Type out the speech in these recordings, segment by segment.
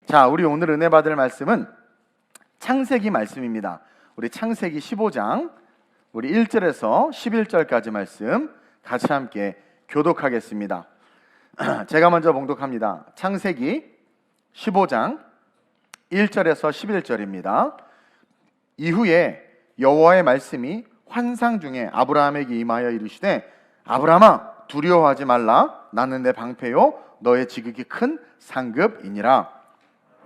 자, 우리 오늘 은혜 받을 말씀은 창세기 말씀입니다. 우리 창세기 15장 우리 1절에서 11절까지 말씀 같이 함께 교독하겠습니다. 제가 먼저 봉독합니다. 창세기 15장 1절에서 11절입니다. 이후에 여호와의 말씀이 환상 중에 아브라함에게 임하여 이르시되, 아브라함아, 두려워하지 말라. 나는 내 방패요 너의 지극히 큰 상급이니라.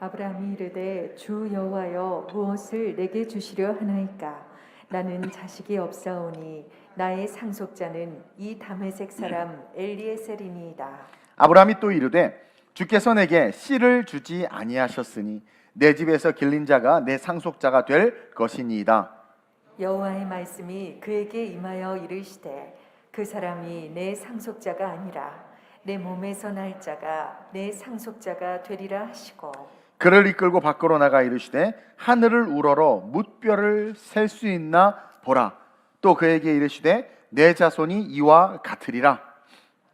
아브라함이 이르되, 주 여호와여, 무엇을 내게 주시려 하나이까? 나는 자식이 없사오니 나의 상속자는 이 다메섹 사람 엘리에셀이니이다. 아브라함이 또 이르되, 주께서 내게 씨를 주지 아니하셨으니 내 집에서 길린 자가 내 상속자가 될 것이니이다. 여호와의 말씀이 그에게 임하여 이르시되, 그 사람이 내 상속자가 아니라 내 몸에서 날 자가 내 상속자가 되리라 하시고, 그를 이끌고 밖으로 나가 이르시되, 하늘을 우러러 뭇별을 셀 수 있나 보라. 또 그에게 이르시되, 내 자손이 이와 같으리라.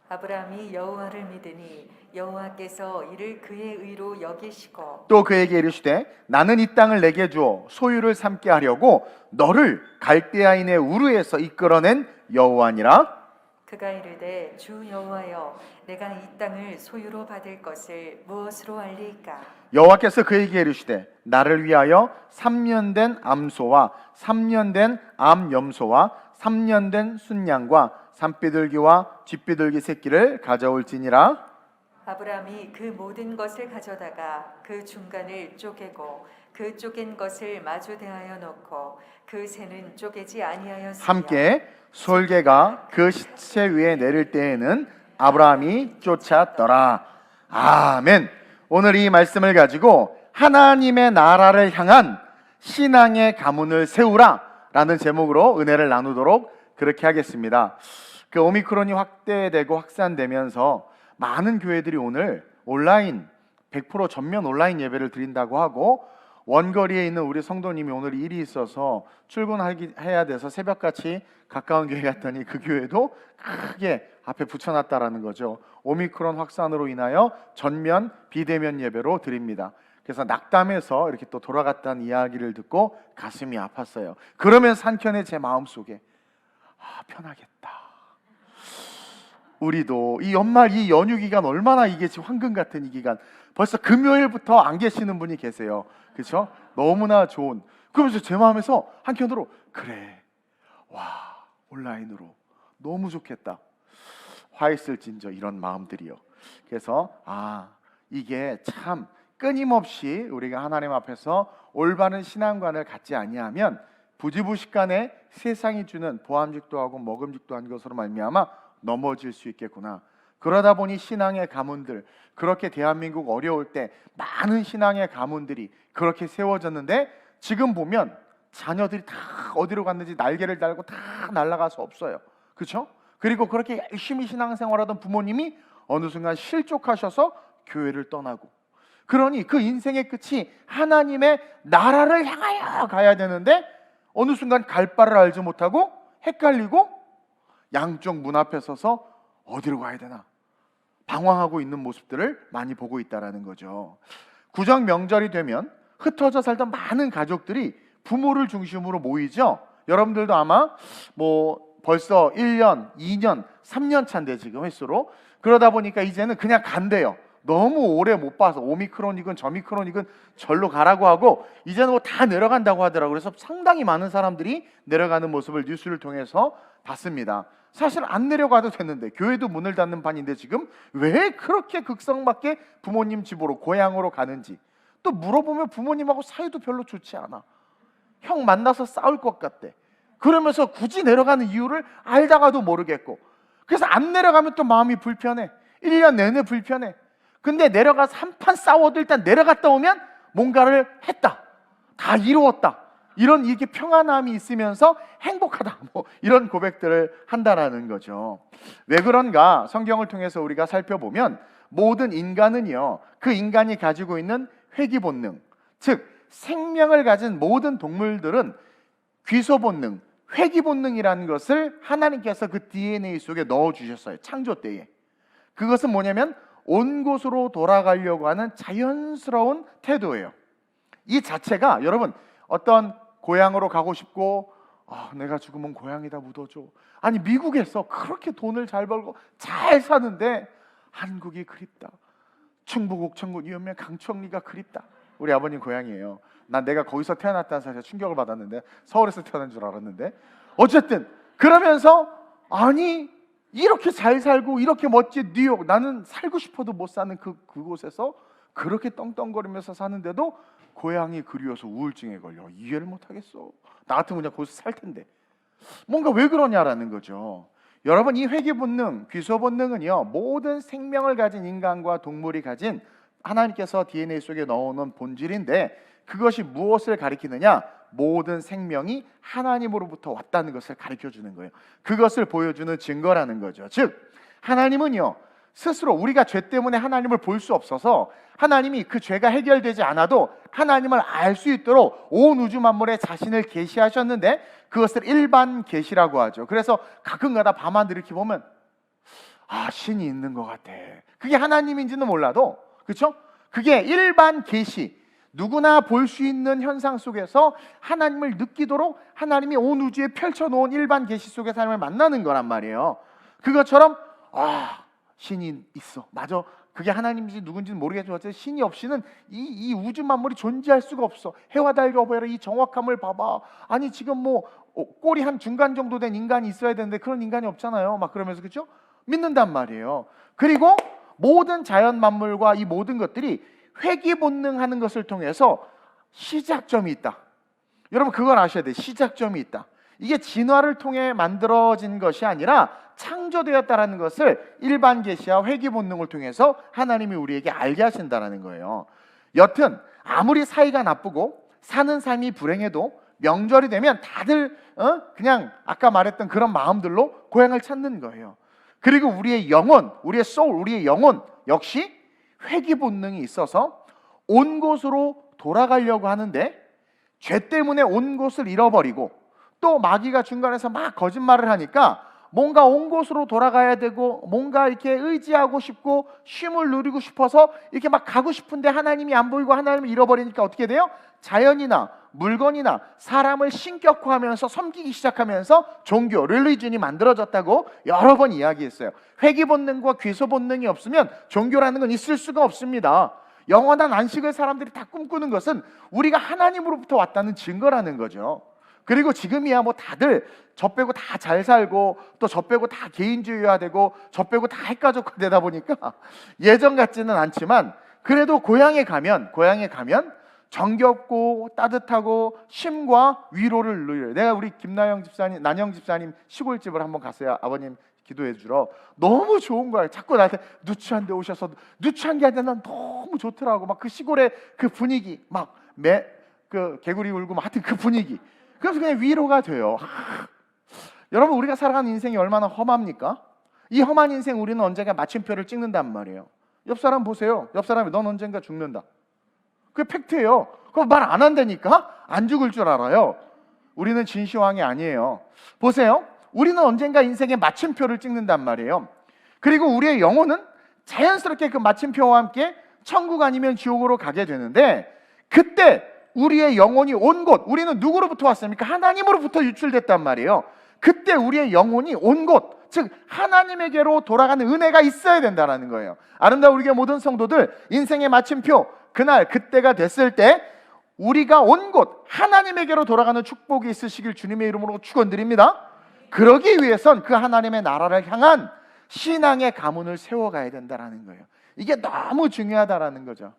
아브라함이 여호와를 믿으니 여호와께서 이를 그의 의로 여기시고, 또 그에게 이르시되, 나는 이 땅을 내게 주어 소유를 삼게 하려고 너를 갈대아인의 우르에서 이끌어낸 여호와니라. 그가 이르되, 주 여호와여, 내가 이 땅을 소유로 받을 것을 무엇으로 알리까? 여호와께서 그에게 이르시되, 나를 위하여 3년 된 암소와 3년 된 암염소와 3년 된 순양과 산비둘기와 쥐비둘기 새끼를 가져올지니라. 아브라함이 그 모든 것을 가져다가 그 중간을 쪼개고 그 쪼갠 것을 마주 대하여 놓고 그 새는 쪼개지 아니하였으며, 함께 솔개가 그 시체 위에 내릴 때에는 아브라함이 쫓았더라. 아멘. 오늘 이 말씀을 가지고 하나님의 나라를 향한 신앙의 가문을 세우라 라는 제목으로 은혜를 나누도록 그렇게 하겠습니다. 그 오미크론이 확대되고 확산되면서 많은 교회들이 오늘 온라인 100% 전면 온라인 예배를 드린다고 하고, 원거리에 있는 우리 성도님이 오늘 일이 있어서 출근해야 돼서 새벽같이 가까운 교회 갔더니 그 교회도 크게 앞에 붙여놨다라는 거죠. 오미크론 확산으로 인하여 전면 비대면 예배로 드립니다. 그래서 낙담해서 이렇게 또 돌아갔다는 이야기를 듣고 가슴이 아팠어요. 그러면서 한켠에 제 마음속에 편하겠다. 우리도 이 연말 이 연휴 기간 얼마나 이게 지금 황금 같은 이 기간, 벌써 금요일부터 안 계시는 분이 계세요. 그렇죠? 너무나 좋은. 그러면서 제 마음에서 한켠으로, 그래, 와, 온라인으로 너무 좋겠다. 화 있을진저 이런 마음들이요. 그래서 이게 참 끊임없이 우리가 하나님 앞에서 올바른 신앙관을 갖지 아니하면 부지부식간에 세상이 주는 보암직도 하고 먹음직도 한 것으로 말미암아 넘어질 수 있겠구나. 그러다 보니 신앙의 가문들, 그렇게 대한민국 어려울 때 많은 신앙의 가문들이 그렇게 세워졌는데, 지금 보면 자녀들이 다 어디로 갔는지 날개를 달고 다 날아가서 없어요. 그렇죠? 그리고 그렇게 열심히 신앙생활하던 부모님이 어느 순간 실족하셔서 교회를 떠나고, 그러니 그 인생의 끝이 하나님의 나라를 향하여 가야 되는데 어느 순간 갈 바를 알지 못하고 헷갈리고 양쪽 문 앞에 서서 어디로 가야 되나 방황하고 있는 모습들을 많이 보고 있다는 거죠. 구정 명절이 되면 흩어져 살던 많은 가족들이 부모를 중심으로 모이죠. 여러분들도 아마 벌써 1년, 2년, 3년 차인데 지금 횟수로. 그러다 보니까 이제는 그냥 간대요. 너무 오래 못 봐서 오미크론이건 저미크론이건 절로 가라고 하고, 이제는 다 내려간다고 하더라고요. 그래서 상당히 많은 사람들이 내려가는 모습을 뉴스를 통해서 봤습니다. 사실 안 내려가도 됐는데, 교회도 문을 닫는 판인데 지금 왜 그렇게 극성맞게 부모님 집으로, 고향으로 가는지 또 물어보면 부모님하고 사이도 별로 좋지 않아. 형 만나서 싸울 것 같대. 그러면서 굳이 내려가는 이유를 알다가도 모르겠고, 그래서 안 내려가면 또 마음이 불편해. 1년 내내 불편해. 근데 내려가서 한판 싸워도 일단 내려갔다 오면 뭔가를 했다, 다 이루었다, 이런 이게 평안함이 있으면서 행복하다, 이런 고백들을 한다라는 거죠. 왜 그런가 성경을 통해서 우리가 살펴보면 모든 인간은요, 그 인간이 가지고 있는 회귀 본능, 즉 생명을 가진 모든 동물들은 귀소 본능, 회귀 본능이라는 것을 하나님께서 그 DNA 속에 넣어주셨어요. 창조 때에. 그것은 뭐냐면 온 곳으로 돌아가려고 하는 자연스러운 태도예요. 이 자체가 여러분 어떤 고향으로 가고 싶고 내가 죽으면 고향에다 묻어줘. 아니 미국에서 그렇게 돈을 잘 벌고 잘 사는데 한국이 그립다. 충북 옥천군 이은면 강천리가 그립다. 우리 아버님 고향이에요. 난 내가 거기서 태어났다는 사실에 충격을 받았는데 서울에서 태어난 줄 알았는데 어쨌든 그러면서 아니 이렇게 잘 살고 이렇게 멋진 뉴욕 나는 살고 싶어도 못 사는 그곳에서 그렇게 떵떵거리면서 사는데도 고향이 그리워서 우울증에 걸려. 이해를 못 하겠어. 나 같으면 그냥 거기서 살 텐데. 뭔가 왜 그러냐라는 거죠. 여러분 이 회귀 본능, 귀소 본능은요 모든 생명을 가진 인간과 동물이 가진 하나님께서 DNA 속에 넣어놓은 본질인데 그것이 무엇을 가리키느냐? 모든 생명이 하나님으로부터 왔다는 것을 가르쳐 주는 거예요. 그것을 보여주는 증거라는 거죠. 즉 하나님은요 스스로 우리가 죄 때문에 하나님을 볼 수 없어서 하나님이 그 죄가 해결되지 않아도 하나님을 알 수 있도록 온 우주 만물에 자신을 계시하셨는데 그것을 일반 계시라고 하죠. 그래서 가끔가다 밤하늘 이렇게 보면 신이 있는 것 같아. 그게 하나님인지는 몰라도 그렇죠? 그게 일반 계시, 누구나 볼 수 있는 현상 속에서 하나님을 느끼도록 하나님이 온 우주에 펼쳐놓은 일반 계시 속에서 하나님을 만나는 거란 말이에요. 그것처럼 신이 있어. 맞아. 그게 하나님인지 누군지는 모르겠지만 신이 없이는 이 우주 만물이 존재할 수가 없어. 해와 달과 어버이라 이 정확함을 봐봐. 아니 지금 뭐 꼬리 한 중간 정도 된 인간이 있어야 되는데 그런 인간이 없잖아요. 막 그러면서 그렇죠? 믿는단 말이에요. 그리고 모든 자연 만물과 이 모든 것들이 회귀 본능하는 것을 통해서 시작점이 있다. 여러분 그걸 아셔야 돼요. 시작점이 있다. 이게 진화를 통해 만들어진 것이 아니라 창조되었다라는 것을 일반 계시와 회귀 본능을 통해서 하나님이 우리에게 알게 하신다라는 거예요. 여튼 아무리 사이가 나쁘고 사는 삶이 불행해도 명절이 되면 다들 그냥 아까 말했던 그런 마음들로 고향을 찾는 거예요. 그리고 우리의 영혼, 우리의 소울, 우리의 영혼 역시 회귀 본능이 있어서 온 곳으로 돌아가려고 하는데 죄 때문에 온 곳을 잃어버리고 또 마귀가 중간에서 막 거짓말을 하니까 뭔가 온 곳으로 돌아가야 되고 뭔가 이렇게 의지하고 싶고 쉼을 누리고 싶어서 이렇게 막 가고 싶은데 하나님이 안 보이고 하나님을 잃어버리니까 어떻게 돼요? 자연이나 물건이나 사람을 신격화하면서 섬기기 시작하면서 종교, 릴리전이 만들어졌다고 여러 번 이야기했어요. 회귀 본능과 귀소 본능이 없으면 종교라는 건 있을 수가 없습니다. 영원한 안식을 사람들이 다 꿈꾸는 것은 우리가 하나님으로부터 왔다는 증거라는 거죠. 그리고 지금이야 뭐 다들 저 빼고 다 잘 살고 또 저 빼고 다 개인주의화되고 저 빼고 다 핵가족화 되다 보니까 예전 같지는 않지만 그래도 고향에 가면 정겹고 따뜻하고 쉼과 위로를 누려요. 내가 우리 난영 집사님 시골집을 한번 갔어요. 아버님 기도해 주러. 너무 좋은 거예요. 자꾸 나한테 누추한 데 오셔서 누추한 게 아니라 난 너무 좋더라고. 막 그 시골의 그 분위기 그 개구리 울고 막 하여튼 그 분위기. 그래서 그냥 위로가 돼요. 여러분 우리가 살아가는 인생이 얼마나 험합니까? 이 험한 인생 우리는 언젠가 마침표를 찍는단 말이에요. 옆 사람 보세요. 옆 사람이 넌 언젠가 죽는다. 그게 팩트예요. 그거 말 안 한다니까? 안 죽을 줄 알아요. 우리는 진시황이 아니에요. 보세요. 우리는 언젠가 인생의 마침표를 찍는단 말이에요. 그리고 우리의 영혼은 자연스럽게 그 마침표와 함께 천국 아니면 지옥으로 가게 되는데 그때 우리의 영혼이 온 곳, 우리는 누구로부터 왔습니까? 하나님으로부터 유출됐단 말이에요. 그때 우리의 영혼이 온 곳, 즉 하나님에게로 돌아가는 은혜가 있어야 된다는 거예요. 아름다운 우리의 모든 성도들, 인생의 마침표, 그때가 됐을 때 우리가 온 곳, 하나님에게로 돌아가는 축복이 있으시길 주님의 이름으로 축원드립니다. 그러기 위해선 그 하나님의 나라를 향한 신앙의 가문을 세워가야 된다는 거예요. 이게 너무 중요하다라는 거죠.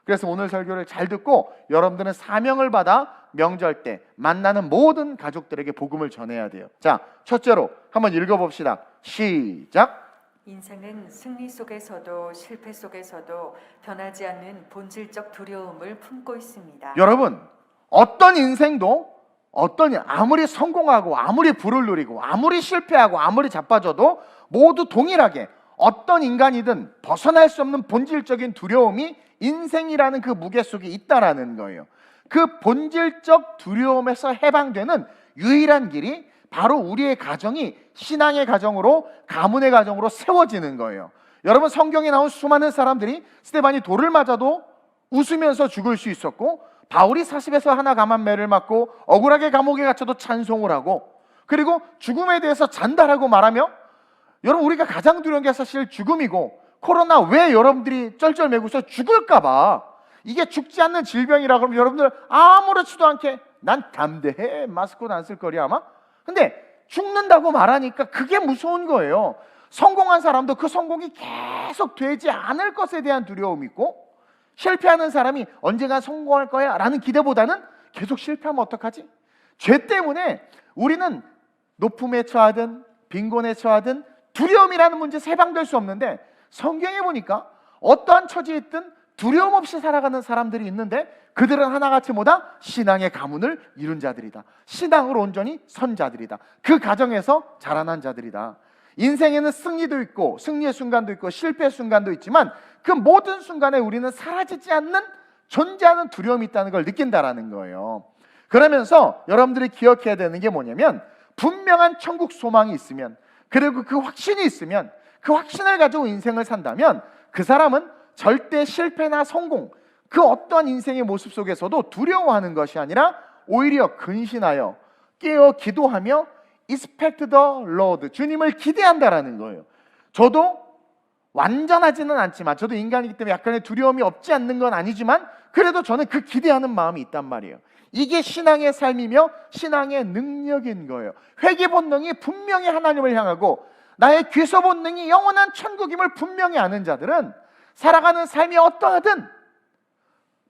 그래서 오늘 설교를 잘 듣고 여러분들은 사명을 받아 명절 때 만나는 모든 가족들에게 복음을 전해야 돼요. 자, 첫째로 한번 읽어봅시다. 시작. 인생은 승리 속에서도 실패 속에서도 변하지 않는 본질적 두려움을 품고 있습니다. 여러분, 어떤 인생도 아무리 성공하고 아무리 부를 누리고 아무리 실패하고 아무리 자빠져도 모두 동일하게 어떤 인간이든 벗어날 수 없는 본질적인 두려움이 인생이라는 그 무게 속에 있다라는 거예요. 그 본질적 두려움에서 해방되는 유일한 길이 바로 우리의 가정이 신앙의 가정으로, 가문의 가정으로 세워지는 거예요. 여러분, 성경에 나온 수많은 사람들이 스데반이 돌을 맞아도 웃으면서 죽을 수 있었고, 바울이 사십에서 하나 감한 매를 맞고 억울하게 감옥에 갇혀도 찬송을 하고, 그리고 죽음에 대해서 잔달하고 말하며, 여러분, 우리가 가장 두려운 게 사실 죽음이고, 코로나 왜 여러분들이 쩔쩔매고서 죽을까봐, 이게 죽지 않는 질병이라 그러면 여러분들 아무렇지도 않게 난 담대해, 마스크도 안 쓸 거리 아마. 근데 죽는다고 말하니까 그게 무서운 거예요. 성공한 사람도 그 성공이 계속 되지 않을 것에 대한 두려움이 있고, 실패하는 사람이 언젠가 성공할 거야 라는 기대보다는 계속 실패하면 어떡하지? 죄 때문에 우리는 높음에 처하든 빈곤에 처하든 두려움이라는 문제에서 해방될 수 없는데, 성경에 보니까 어떠한 처지에 있든 두려움 없이 살아가는 사람들이 있는데, 그들은 하나같이 뭐다? 신앙의 가문을 이룬 자들이다. 신앙으로 온전히 선 자들이다. 그 가정에서 자라난 자들이다. 인생에는 승리도 있고 승리의 순간도 있고 실패의 순간도 있지만, 그 모든 순간에 우리는 사라지지 않는, 존재하는 두려움이 있다는 걸 느낀다라는 거예요. 그러면서 여러분들이 기억해야 되는 게 뭐냐면, 분명한 천국 소망이 있으면, 그리고 그 확신이 있으면, 그 확신을 가지고 인생을 산다면, 그 사람은 절대 실패나 성공, 그 어떠한 인생의 모습 속에서도 두려워하는 것이 아니라 오히려 근신하여 깨어 기도하며 expect the Lord, 주님을 기대한다라는 거예요. 저도 완전하지는 않지만, 저도 인간이기 때문에 약간의 두려움이 없지 않는 건 아니지만, 그래도 저는 그 기대하는 마음이 있단 말이에요. 이게 신앙의 삶이며 신앙의 능력인 거예요. 회개 본능이 분명히 하나님을 향하고 나의 귀소 본능이 영원한 천국임을 분명히 아는 자들은 살아가는 삶이 어떠하든,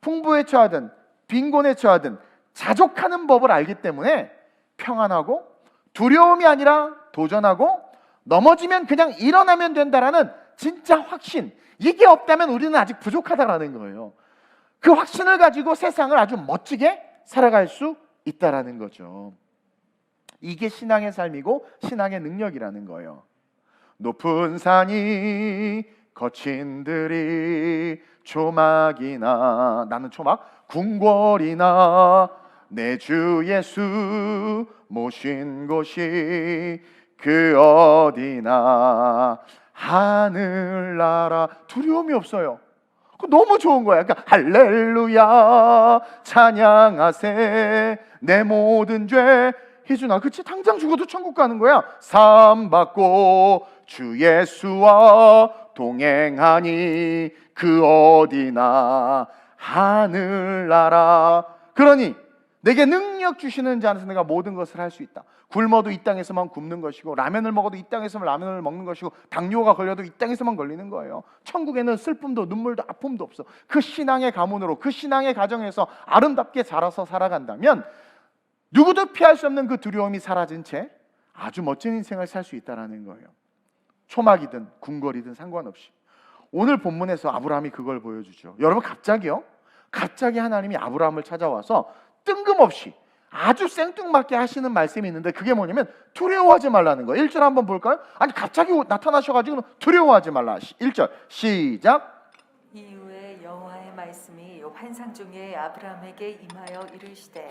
풍부에 처하든 빈곤에 처하든 자족하는 법을 알기 때문에 평안하고, 두려움이 아니라 도전하고, 넘어지면 그냥 일어나면 된다라는 진짜 확신, 이게 없다면 우리는 아직 부족하다라는 거예요. 그 확신을 가지고 세상을 아주 멋지게 살아갈 수 있다라는 거죠. 이게 신앙의 삶이고 신앙의 능력이라는 거예요. 높은 산이 거친 들이 초막이나, 나는 초막, 궁궐이나 내 주 예수 모신 곳이 그 어디나 하늘나라. 두려움이 없어요. 너무 좋은 거야. 그러니까 할렐루야 찬양하세 내 모든 죄 희준아, 그치? 당장 죽어도 천국 가는 거야. 산 받고 주 예수와 동행하니 그 어디나 하늘나라. 그러니 내게 능력 주시는 자한테서 내가 모든 것을 할 수 있다. 굶어도 이 땅에서만 굶는 것이고, 라면을 먹어도 이 땅에서만 라면을 먹는 것이고, 당뇨가 걸려도 이 땅에서만 걸리는 거예요. 천국에는 슬픔도 눈물도 아픔도 없어. 그 신앙의 가문으로, 그 신앙의 가정에서 아름답게 자라서 살아간다면 누구도 피할 수 없는 그 두려움이 사라진 채 아주 멋진 인생을 살 수 있다는 거예요. 초막이든 궁궐이든 상관없이. 오늘 본문에서 아브라함이 그걸 보여주죠. 여러분, 갑자기 하나님이 아브라함을 찾아와서 뜬금없이 아주 생뚱맞게 하시는 말씀이 있는데, 그게 뭐냐면 두려워하지 말라는 거예요. 1절 한번 볼까요? 아니, 갑자기 나타나셔가지고 두려워하지 말라. 1절 시작. 이후에 여호와의 말씀이 환상 중에 아브라함에게 임하여 이르시되,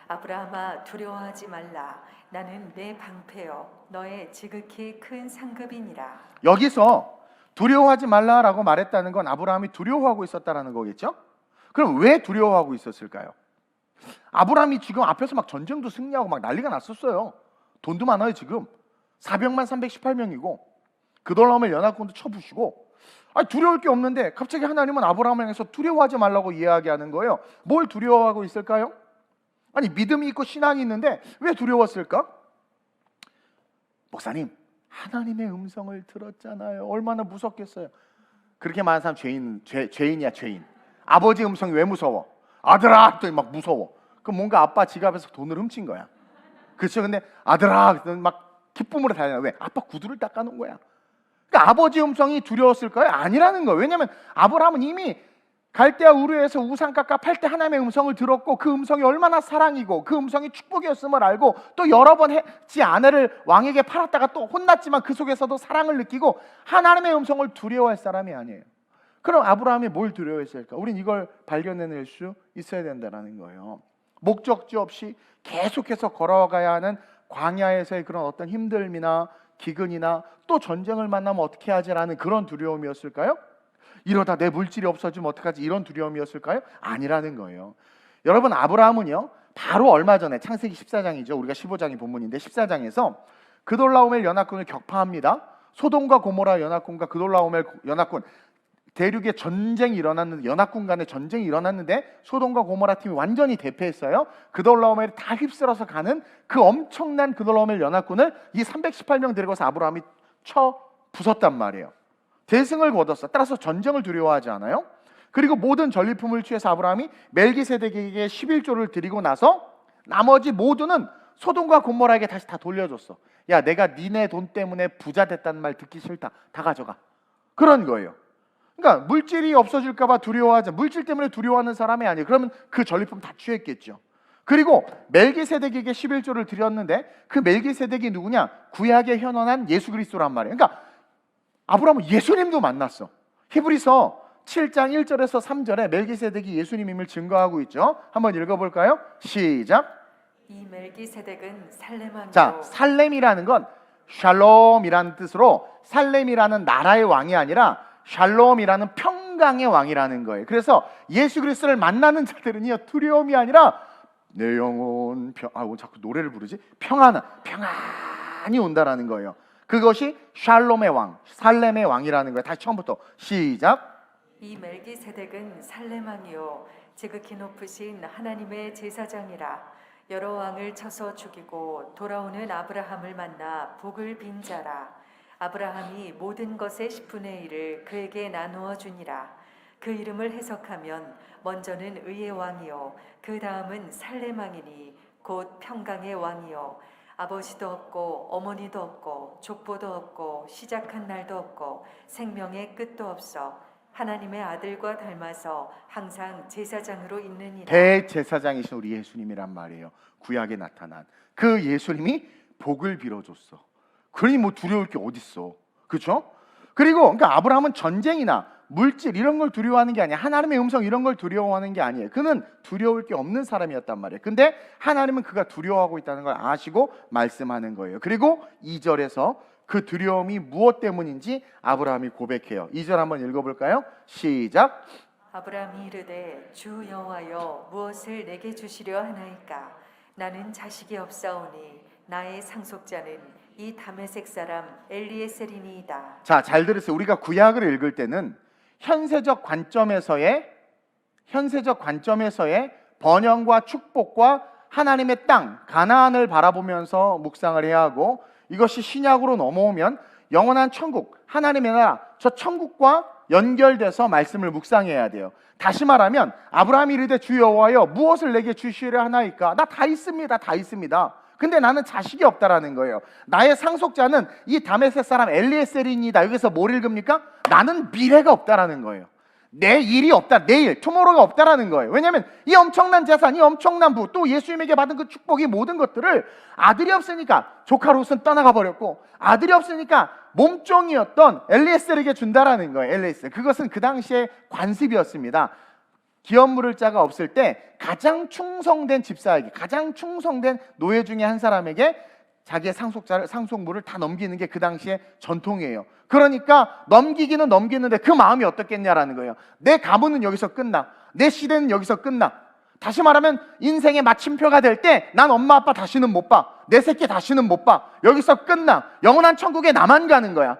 아브라함아 두려워하지 말라. 나는 내 방패요 너의 지극히 큰 상급이니라. 여기서 두려워하지 말라라고 말했다는 건 아브라함이 두려워하고 있었다는 거겠죠? 그럼 왜 두려워하고 있었을까요? 아브라함이 지금 앞에서 막 전쟁도 승리하고 막 난리가 났었어요. 돈도 많아요. 지금 400만 318명이고 그돌라오멜 연합군도 쳐부시고, 아니, 두려울 게 없는데 갑자기 하나님은 아브라함을 향해서 두려워하지 말라고 이야기하는 거예요. 뭘 두려워하고 있을까요? 아니, 믿음이 있고 신앙이 있는데 왜 두려웠을까? 목사님, 하나님의 음성을 들었잖아요. 얼마나 무섭겠어요. 그렇게 말하는 사람 죄인이야, 죄인. 아버지 음성이 왜 무서워? 아들아 했더니 막 무서워. 그럼 뭔가 아빠 지갑에서 돈을 훔친 거야. 그렇죠? 근데 아들아 했더니 막 기쁨으로 달려나. 왜? 아빠 구두를 닦아놓은 거야. 그러니까 아버지 음성이 두려웠을까요? 아니라는 거예요. 왜냐하면 아브라함은 이미 갈대아 우르에서 우상깎아 팔 때 하나님의 음성을 들었고, 그 음성이 얼마나 사랑이고 그 음성이 축복이었음을 알고, 또 여러 번 지 아내를 왕에게 팔았다가 또 혼났지만 그 속에서도 사랑을 느끼고 하나님의 음성을 두려워할 사람이 아니에요. 그럼 아브라함이 뭘 두려워했을까? 우린 이걸 발견해낼 수 있어야 된다는 거예요. 목적지 없이 계속해서 걸어가야 하는 광야에서의 그런 어떤 힘듦이나 기근이나 또 전쟁을 만나면 어떻게 하지라는 그런 두려움이었을까요? 이러다 내 물질이 없어지면 어떡하지 이런 두려움이었을까요? 아니라는 거예요. 여러분, 아브라함은요 바로 얼마 전에 창세기 14장이죠. 우리가 15장이 본문인데 14장에서 그돌라오멜 연합군을 격파합니다. 소돔과 고모라 연합군과 그돌라오멜 연합군, 대륙에 전쟁이 일어났는데, 연합군 간의 전쟁이 일어났는데 소돔과 고모라 팀이 완전히 대패했어요. 그돌라오멜이 다 휩쓸어서 가는 그 엄청난 그돌라오멜 연합군을 이 318명 데리고서 아브라함이 쳐 부쉈단 말이에요. 대승을 거뒀어. 따라서 전쟁을 두려워하지 않아요. 그리고 모든 전리품을 취해서 아브라함이 멜기세덱에게 11조를 드리고 나서 나머지 모두는 소돔과 고모라에게 다시 다 돌려줬어. 야, 내가 니네 돈 때문에 부자 됐다는 말 듣기 싫다. 다 가져가. 그런 거예요. 그러니까 물질이 없어질까 봐 두려워하자. 물질 때문에 두려워하는 사람이 아니에요. 그러면 그 전리품 다 취했겠죠. 그리고 멜기세덱에게 11조를 드렸는데 그 멜기세덱이 누구냐? 구약에 현원한 예수 그리스도란 말이에요. 그러니까 아브라함은 예수님도 만났어. 히브리서 7장 1절에서 3절에 멜기세덱이 예수님임을 증거하고 있죠. 한번 읽어볼까요? 시작. 이 멜기세덱은 살렘왕이요. 자, 살렘이라는 건 샬롬이라는 뜻으로 살렘이라는 나라의 왕이 아니라 샬롬이라는 평강의 왕이라는 거예요. 그래서 예수 그리스도를 만나는 자들은요 두려움이 아니라 내 영혼 자꾸 노래를 부르지? 평안이 온다라는 거예요. 그것이 샬롬의 왕, 살렘의 왕이라는 거예요. 다시 처음부터 시작. 이 멜기세덱은 살렘왕이요 지극히 높으신 하나님의 제사장이라. 여러 왕을 쳐서 죽이고 돌아오는 아브라함을 만나 복을 빈 자라. 아브라함이 모든 것의 10분의 1을 그에게 나누어 주니라. 그 이름을 해석하면 먼저는 의의 왕이요 그 다음은 살렘 왕이니 곧 평강의 왕이요 아버지도 없고 어머니도 없고 족보도 없고 시작한 날도 없고 생명의 끝도 없어 하나님의 아들과 닮아서 항상 제사장으로 있느니라. 대제사장이신 우리 예수님이란 말이에요. 구약에 나타난 그 예수님이 복을 빌어줬어. 그러니 뭐 두려울 게 어딨어, 그렇죠? 그리고 그러니까 아브라함은 전쟁이나 물질 이런 걸 두려워하는 게 아니야. 하나님의 음성 이런 걸 두려워하는 게 아니에요. 그는 두려울 게 없는 사람이었단 말이에요. 근데 하나님은 그가 두려워하고 있다는 걸 아시고 말씀하는 거예요. 그리고 2절에서 그 두려움이 무엇 때문인지 아브라함이 고백해요. 2절 한번 읽어볼까요? 시작. 아브라함이 이르되 주 여호와여 무엇을 내게 주시려 하나이까. 나는 자식이 없사오니 나의 상속자는 이 다메섹 사람 엘리에셀이니이다. 자, 잘 들으세요. 우리가 구약을 읽을 때는 현세적 관점에서의 번영과 축복과 하나님의 땅 가나안을 바라보면서 묵상을 해야 하고, 이것이 신약으로 넘어오면 영원한 천국, 하나님의 나라, 저 천국과 연결돼서 말씀을 묵상해야 돼요. 다시 말하면 아브라함이 이르되 주 여호와여 무엇을 내게 주시려 하나이까. 나 다 있습니다. 다 있습니다. 근데 나는 자식이 없다라는 거예요. 나의 상속자는 이 다메섹 사람 엘리에셀이니다. 여기서 뭘 읽습니까? 나는 미래가 없다라는 거예요. 내 일이 없다, 내일, 투모로우가 없다라는 거예요. 왜냐하면 이 엄청난 재산, 이 엄청난 부, 또 예수님에게 받은 그 축복이 모든 것들을 아들이 없으니까 조카 롯은 떠나가 버렸고, 아들이 없으니까 몸종이었던 엘리에셀에게 준다라는 거예요. 엘리에셀, 그것은 그 당시에 관습이었습니다. 기업 물을 자가 없을 때 가장 충성된 집사에게, 가장 충성된 노예 중에 한 사람에게 자기의 상속물을 다 넘기는 게 그 당시의 전통이에요. 그러니까 넘기기는 넘기는데 그 마음이 어떻겠냐라는 거예요. 내 가문은 여기서 끝나, 내 시대는 여기서 끝나. 다시 말하면 인생의 마침표가 될 때 난 엄마 아빠 다시는 못 봐, 내 새끼 다시는 못 봐, 여기서 끝나. 영원한 천국에 나만 가는 거야.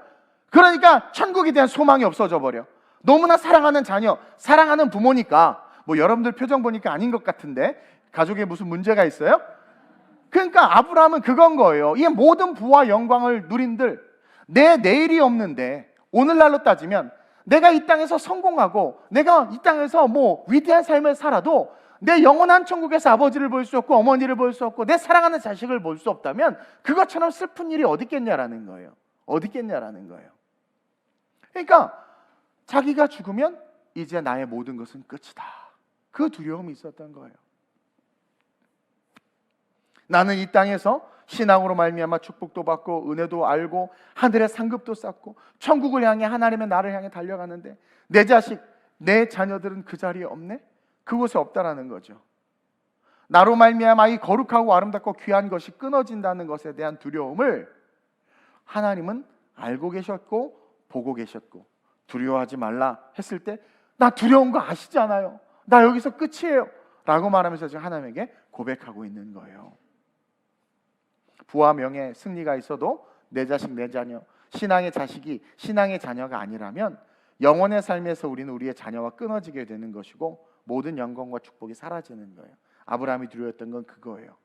그러니까 천국에 대한 소망이 없어져 버려. 너무나 사랑하는 자녀, 사랑하는 부모니까. 뭐 여러분들 표정 보니까 아닌 것 같은데 가족에 무슨 문제가 있어요? 그러니까 아브라함은 그건 거예요. 이 모든 부와 영광을 누린들, 내 내일이 없는데, 오늘날로 따지면 내가 이 땅에서 성공하고 내가 이 땅에서 뭐 위대한 삶을 살아도 내 영원한 천국에서 아버지를 볼 수 없고 어머니를 볼 수 없고 내 사랑하는 자식을 볼 수 없다면 그것처럼 슬픈 일이 어디 있겠냐라는 거예요. 어디 있겠냐라는 거예요. 그러니까 자기가 죽으면 이제 나의 모든 것은 끝이다. 그 두려움이 있었던 거예요. 나는 이 땅에서 신앙으로 말미암아 축복도 받고 은혜도 알고 하늘의 상급도 쌓고 천국을 향해, 하나님의 나를 향해 달려가는데 내 자식, 내 자녀들은 그 자리에 없네? 그곳에 없다라는 거죠. 나로 말미암아 이 거룩하고 아름답고 귀한 것이 끊어진다는 것에 대한 두려움을 하나님은 알고 계셨고 보고 계셨고 두려워하지 말라 했을 때 나 두려운 거 아시잖아요. 나 여기서 끝이에요 라고 말하면서 지금 하나님에게 고백하고 있는 거예요. 부와 명예, 승리가 있어도 내 자식, 내 자녀, 신앙의 자식이 신앙의 자녀가 아니라면 영혼의 삶에서 우리는 우리의 자녀와 끊어지게 되는 것이고 모든 영광과 축복이 사라지는 거예요. 아브라함이 두려웠던 건 그거예요.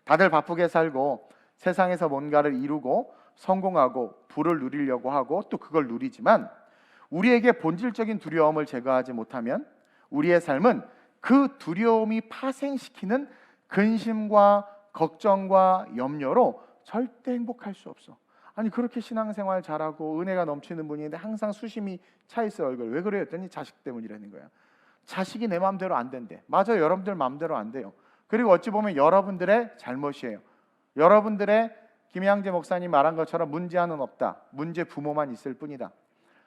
다들 바쁘게 살고 세상에서 뭔가를 이루고 성공하고 부를 누리려고 하고 또 그걸 누리지만 우리에게 본질적인 두려움을 제거하지 못하면 우리의 삶은 그 두려움이 파생시키는 근심과 걱정과 염려로 절대 행복할 수 없어. 아니 그렇게 신앙생활 잘하고 은혜가 넘치는 분인데 항상 수심이 차 있어요. 얼굴 왜 그래요? 했더니 자식 때문이라는 거야. 자식이 내 마음대로 안 된대. 맞아요. 여러분들 마음대로 안 돼요. 그리고 어찌 보면 여러분들의 잘못이에요. 여러분들의 김양재 목사님 말한 것처럼 문제아는 없다. 문제 부모만 있을 뿐이다.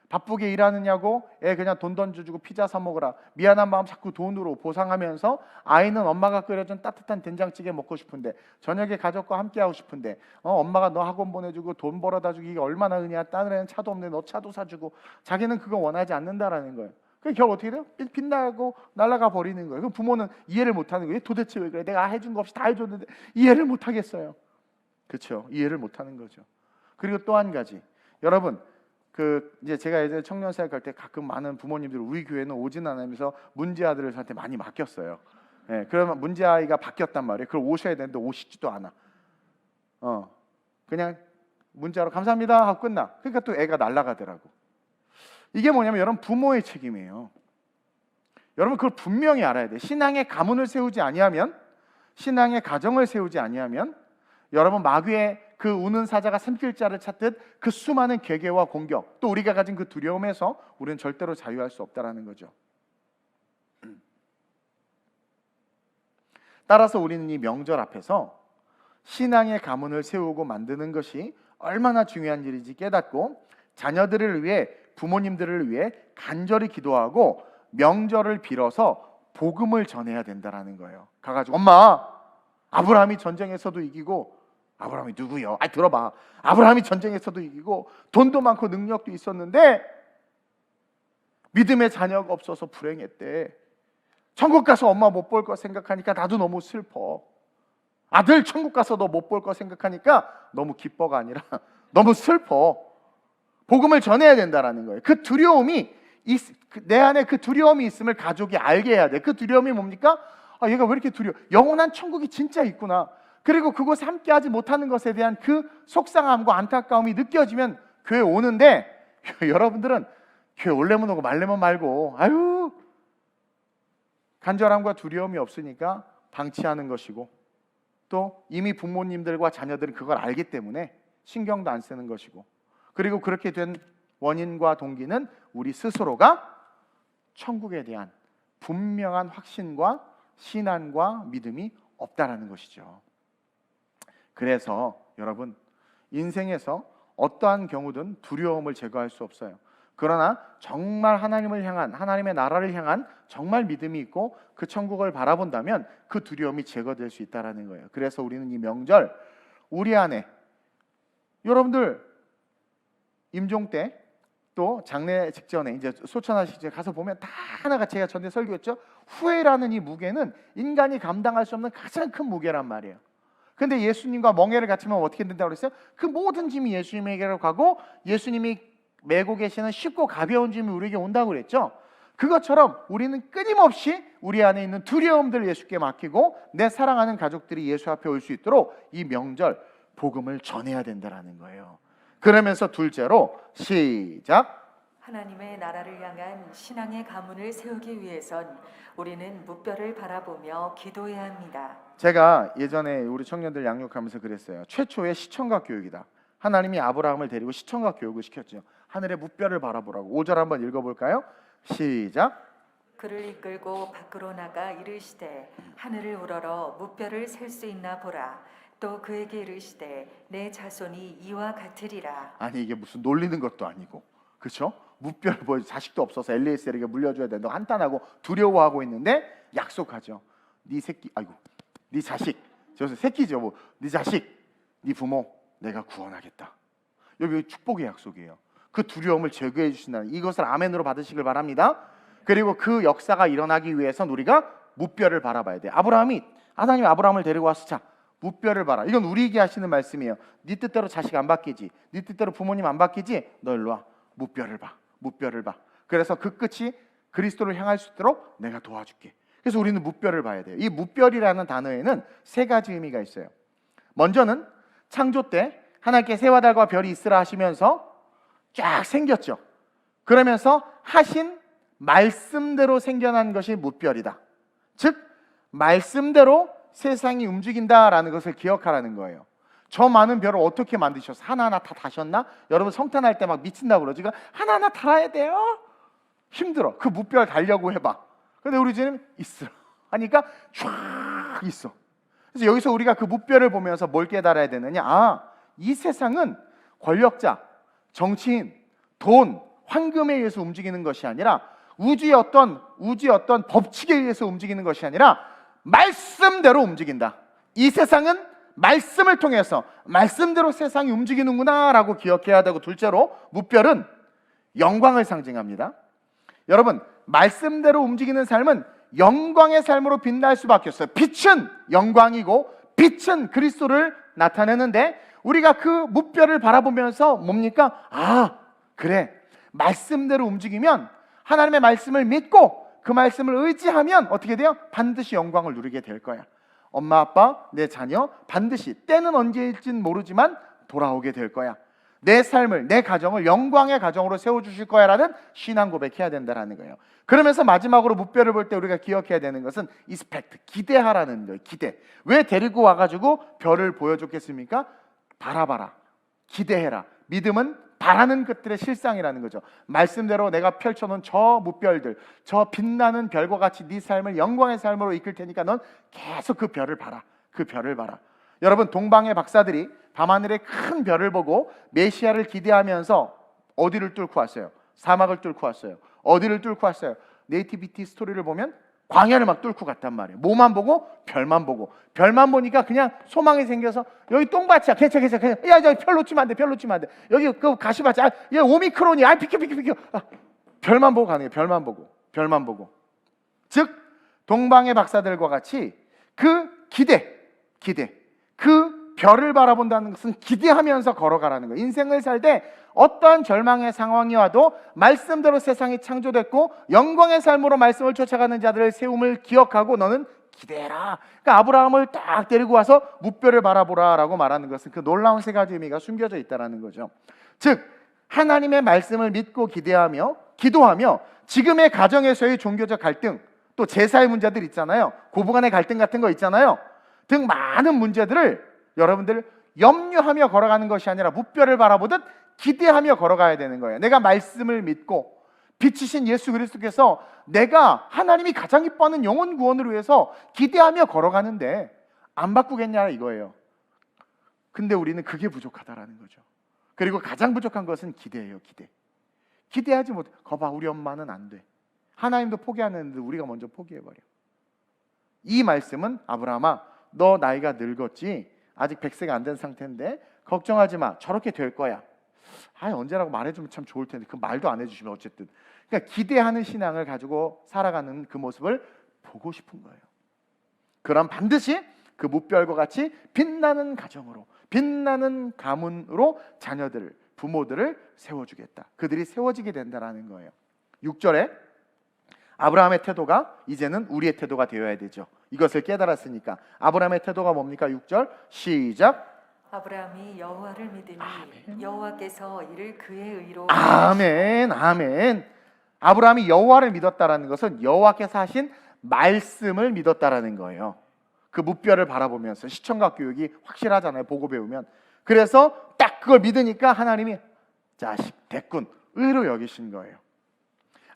바쁘게 일하느냐고 애 그냥 돈 던져주고 피자 사 먹으라. 미안한 마음 자꾸 돈으로 보상하면서 아이는 엄마가 끓여준 따뜻한 된장찌개 먹고 싶은데 저녁에 가족과 함께 하고 싶은데 엄마가 너 학원 보내주고 돈 벌어다 주기 이게 얼마나 은혜야. 다른 애는 차도 없는데 너 차도 사주고 자기는 그거 원하지 않는다라는 거예요. 그 결국 어떻게 돼요? 빗나가고 날아가 버리는 거예요. 그럼 부모는 이해를 못하는 거예요. 도대체 왜 그래? 내가 해준 거 없이 다 해줬는데 이해를 못하겠어요. 그렇죠? 이해를 못하는 거죠. 그리고 또 한 가지, 여러분 이제 제가 예전에 청년 사역할 때 가끔 많은 부모님들 우리 교회는 오진 않으면서 문제 아들을 저한테 많이 맡겼어요. 예, 그러면 문제 아이가 바뀌었단 말이에요. 그걸 오셔야 되는데 오시지도 않아. 그냥 문자로 감사합니다 하고 끝나. 그러니까 또 애가 날아가더라고. 이게 뭐냐면 여러분 부모의 책임이에요. 여러분 그걸 분명히 알아야 돼. 신앙의 가문을 세우지 아니하면, 신앙의 가정을 세우지 아니하면 여러분 마귀의 그 우는 사자가 샘길자를 찾듯 그 수많은 괴계와 공격, 또 우리가 가진 그 두려움에서 우리는 절대로 자유할 수 없다라는 거죠. 따라서 우리는 이 명절 앞에서 신앙의 가문을 세우고 만드는 것이 얼마나 중요한 일인지 깨닫고 자녀들을 위해, 부모님들을 위해 간절히 기도하고 명절을 빌어서 복음을 전해야 된다라는 거예요. 가가지고 엄마, 아브라함이 전쟁에서도 이기고, 아브라함이 누구요? 들어봐. 아브라함이 전쟁에서도 이기고 돈도 많고 능력도 있었는데 믿음의 자녀가 없어서 불행했대. 천국 가서 엄마 못 볼 거 생각하니까 나도 너무 슬퍼. 아들 천국 가서 너 못 볼 거 생각하니까 너무 기뻐가 아니라 너무 슬퍼. 복음을 전해야 된다라는 거예요. 그 두려움이 내 안에 그 두려움이 있음을 가족이 알게 해야 돼. 그 두려움이 뭡니까? 얘가 왜 이렇게 두려워? 영원한 천국이 진짜 있구나. 그리고 그곳에 함께하지 못하는 것에 대한 그 속상함과 안타까움이 느껴지면 교회 오는데 여러분들은 교회 올래면 오고 말래면 말고 간절함과 두려움이 없으니까 방치하는 것이고, 또 이미 부모님들과 자녀들은 그걸 알기 때문에 신경도 안 쓰는 것이고, 그리고 그렇게 된 원인과 동기는 우리 스스로가 천국에 대한 분명한 확신과 신앙과 믿음이 없다라는 것이죠. 그래서 여러분 인생에서 어떠한 경우든 두려움을 제거할 수 없어요. 그러나 정말 하나님을 향한, 하나님의 나라를 향한 정말 믿음이 있고 그 천국을 바라본다면 그 두려움이 제거될 수 있다라는 거예요. 그래서 우리는 이 명절 우리 안에, 여러분들 임종 때 또 장례 직전에 이제 소천하시기 전에 가서 보면 다 하나가, 제가 전에 설교했죠. 후회라는 이 무게는 인간이 감당할 수 없는 가장 큰 무게란 말이에요. 근데 예수님과 멍에를 같이면 어떻게 된다고 그랬어요? 그 모든 짐이 예수님에게로 가고 예수님이 메고 계시는 쉽고 가벼운 짐이 우리에게 온다고 그랬죠. 그것처럼 우리는 끊임없이 우리 안에 있는 두려움들을 예수께 맡기고 내 사랑하는 가족들이 예수 앞에 올 수 있도록 이 명절 복음을 전해야 된다는 거예요. 그러면서 둘째로 시작. 하나님의 나라를 향한 신앙의 가문을 세우기 위해선 우리는 무뼈를 바라보며 기도해야 합니다. 제가 예전에 우리 청년들 양육하면서 그랬어요. 최초의 시청각 교육이다. 하나님이 아브라함을 데리고 시청각 교육을 시켰죠. 하늘의 무뼈를 바라보라고. 5절 한번 읽어볼까요? 시작. 그를 이끌고 밖으로 나가 이르시되 하늘을 우러러 무뼈를 셀 수 있나 보라. 또 그에게 이르시되 내 자손이 이와 같으리라. 아니 이게 무슨 놀리는 것도 아니고, 그렇죠? 무뼈를 보여, 자식도 없어서 엘리에셀에게 물려줘야 돼. 너 한탄하고 두려워하고 있는데 약속하죠. 네 새끼, 네 자식, 저 새끼죠. 네 자식, 네 부모 내가 구원하겠다. 여기 축복의 약속이에요. 그 두려움을 제거해 주신다는, 이것을 아멘으로 받으시길 바랍니다. 그리고 그 역사가 일어나기 위해선 우리가 무뼈를 바라봐야 돼요. 하나님이 아브라함을 데리고 와서 자, 무뼈를 봐라. 이건 우리에게 하시는 말씀이에요. 네 뜻대로 자식 안 바뀌지, 네 뜻대로 부모님 안 바뀌지, 너 일로 와, 무뼈를 봐, 무뼈를 봐. 그래서 그 끝이 그리스도를 향할 수 있도록 내가 도와줄게. 그래서 우리는 무뼈를 봐야 돼요. 이 무뼈이라는 단어에는 세 가지 의미가 있어요. 먼저는 창조 때 하나님께 새와 달과 별이 있으라 하시면서 쫙 생겼죠. 그러면서 하신 말씀대로 생겨난 것이 무뼈이다. 즉 말씀대로 세상이 움직인다라는 것을 기억하라는 거예요. 저 많은 별을 어떻게 만드셔서 하나하나 다 다셨나? 여러분 성탄할 때 막 미친다고 그러지. 하나하나 달아야 돼요? 힘들어. 그 무뼈를 달려고 해봐. 근데 우리 집은 있어 하니까 쫙 있어. 그래서 여기서 우리가 그 무뼈를 보면서 뭘 깨달아야 되느냐? 이 세상은 권력자, 정치인, 돈, 황금에 의해서 움직이는 것이 아니라 우주의 어떤 법칙에 의해서 움직이는 것이 아니라 말씀대로 움직인다. 이 세상은 말씀을 통해서 말씀대로 세상이 움직이는구나 라고 기억해야 되고, 둘째로 무뼈는 영광을 상징합니다. 여러분, 말씀대로 움직이는 삶은 영광의 삶으로 빛날 수밖에 없어요. 빛은 영광이고 빛은 그리스도를 나타내는데, 우리가 그 무뼈를 바라보면서 뭡니까? 그래, 말씀대로 움직이면, 하나님의 말씀을 믿고 그 말씀을 의지하면 어떻게 돼요? 반드시 영광을 누리게 될 거야. 엄마, 아빠, 내 자녀 반드시 때는 언제일진 모르지만 돌아오게 될 거야. 내 삶을, 내 가정을 영광의 가정으로 세워주실 거야 라는 신앙 고백해야 된다는 거예요. 그러면서 마지막으로 무뼈를 볼 때 우리가 기억해야 되는 것은 이스펙트, 기대하라는 거예요. 기대. 왜 데리고 와가지고 별을 보여줬겠습니까? 바라봐라, 기대해라. 믿음은 바라는 것들의 실상이라는 거죠. 말씀대로 내가 펼쳐놓은 저 무별들, 저 빛나는 별과 같이 네 삶을 영광의 삶으로 이끌 테니까 넌 계속 그 별을 봐라. 그 별을 봐라. 여러분, 동방의 박사들이 밤하늘의 큰 별을 보고 메시아를 기대하면서 어디를 뚫고 왔어요? 사막을 뚫고 왔어요. 어디를 뚫고 왔어요? 네이티비티 스토리를 보면 광야를 막 뚫고 갔단 말이에요. 뭐만 보고? 별만 보고. 별만 보니까 그냥 소망이 생겨서, 여기 똥밭이야, 괜찮아. 야, 저기 별 놓치면 안 돼, 별 놓치면 안 돼. 여기 그 가시밭이, 얘 오미크론이야, 비켜. 별만 보고 가는 거예요. 별만 보고. 즉 동방의 박사들과 같이 그 기대, 그 별을 바라본다는 것은 기대하면서 걸어가라는 거예요. 인생을 살 때 어떠한 절망의 상황이 와도 말씀대로 세상이 창조됐고 영광의 삶으로 말씀을 쫓아가는 자들의 세움을 기억하고 너는 기대해라. 그러니까 아브라함을 딱 데리고 와서 무뼈를 바라보라 라고 말하는 것은 그 놀라운 세 가지 의미가 숨겨져 있다는 거죠. 즉 하나님의 말씀을 믿고 기대하며 기도하며 지금의 가정에서의 종교적 갈등, 또 제사의 문제들 있잖아요. 고부간의 갈등 같은 거 있잖아요. 등 많은 문제들을 여러분들 염려하며 걸어가는 것이 아니라 무뼈를 바라보듯 기대하며 걸어가야 되는 거예요. 내가 말씀을 믿고 빛이신 예수 그리스도께서 내가 하나님이 가장 기뻐하는 영혼 구원을 위해서 기대하며 걸어가는데 안 바꾸겠냐 이거예요. 근데 우리는 그게 부족하다라는 거죠. 그리고 가장 부족한 것은 기대예요. 기대하지 못해. 거봐, 우리 엄마는 안 돼. 하나님도 포기하는데 우리가 먼저 포기해버려. 이 말씀은 아브라함아, 너 나이가 늙었지, 아직 100세가 안 된 상태인데 걱정하지 마, 저렇게 될 거야. 언제라고 말해주면 참 좋을 텐데 그 말도 안 해주시면 어쨌든. 그러니까 기대하는 신앙을 가지고 살아가는 그 모습을 보고 싶은 거예요. 그럼 반드시 그 무별과 같이 빛나는 가정으로, 빛나는 가문으로 자녀들을, 부모들을 세워주겠다. 그들이 세워지게 된다라는 거예요. 6절에 아브라함의 태도가 이제는 우리의 태도가 되어야 되죠. 이것을 깨달았으니까. 아브라함의 태도가 뭡니까? 6절 시작. 아브라함이 여호와를 믿으니 여호와께서 이를 그의 의로 아멘. 아브라함이 여호와를 믿었다라는 것은 여호와께서 하신 말씀을 믿었다라는 거예요. 그 무뼈를 바라보면서 시청각 교육이 확실하잖아요. 보고 배우면. 그래서 딱 그걸 믿으니까 하나님이 자식 됐군, 의로 여기신 거예요.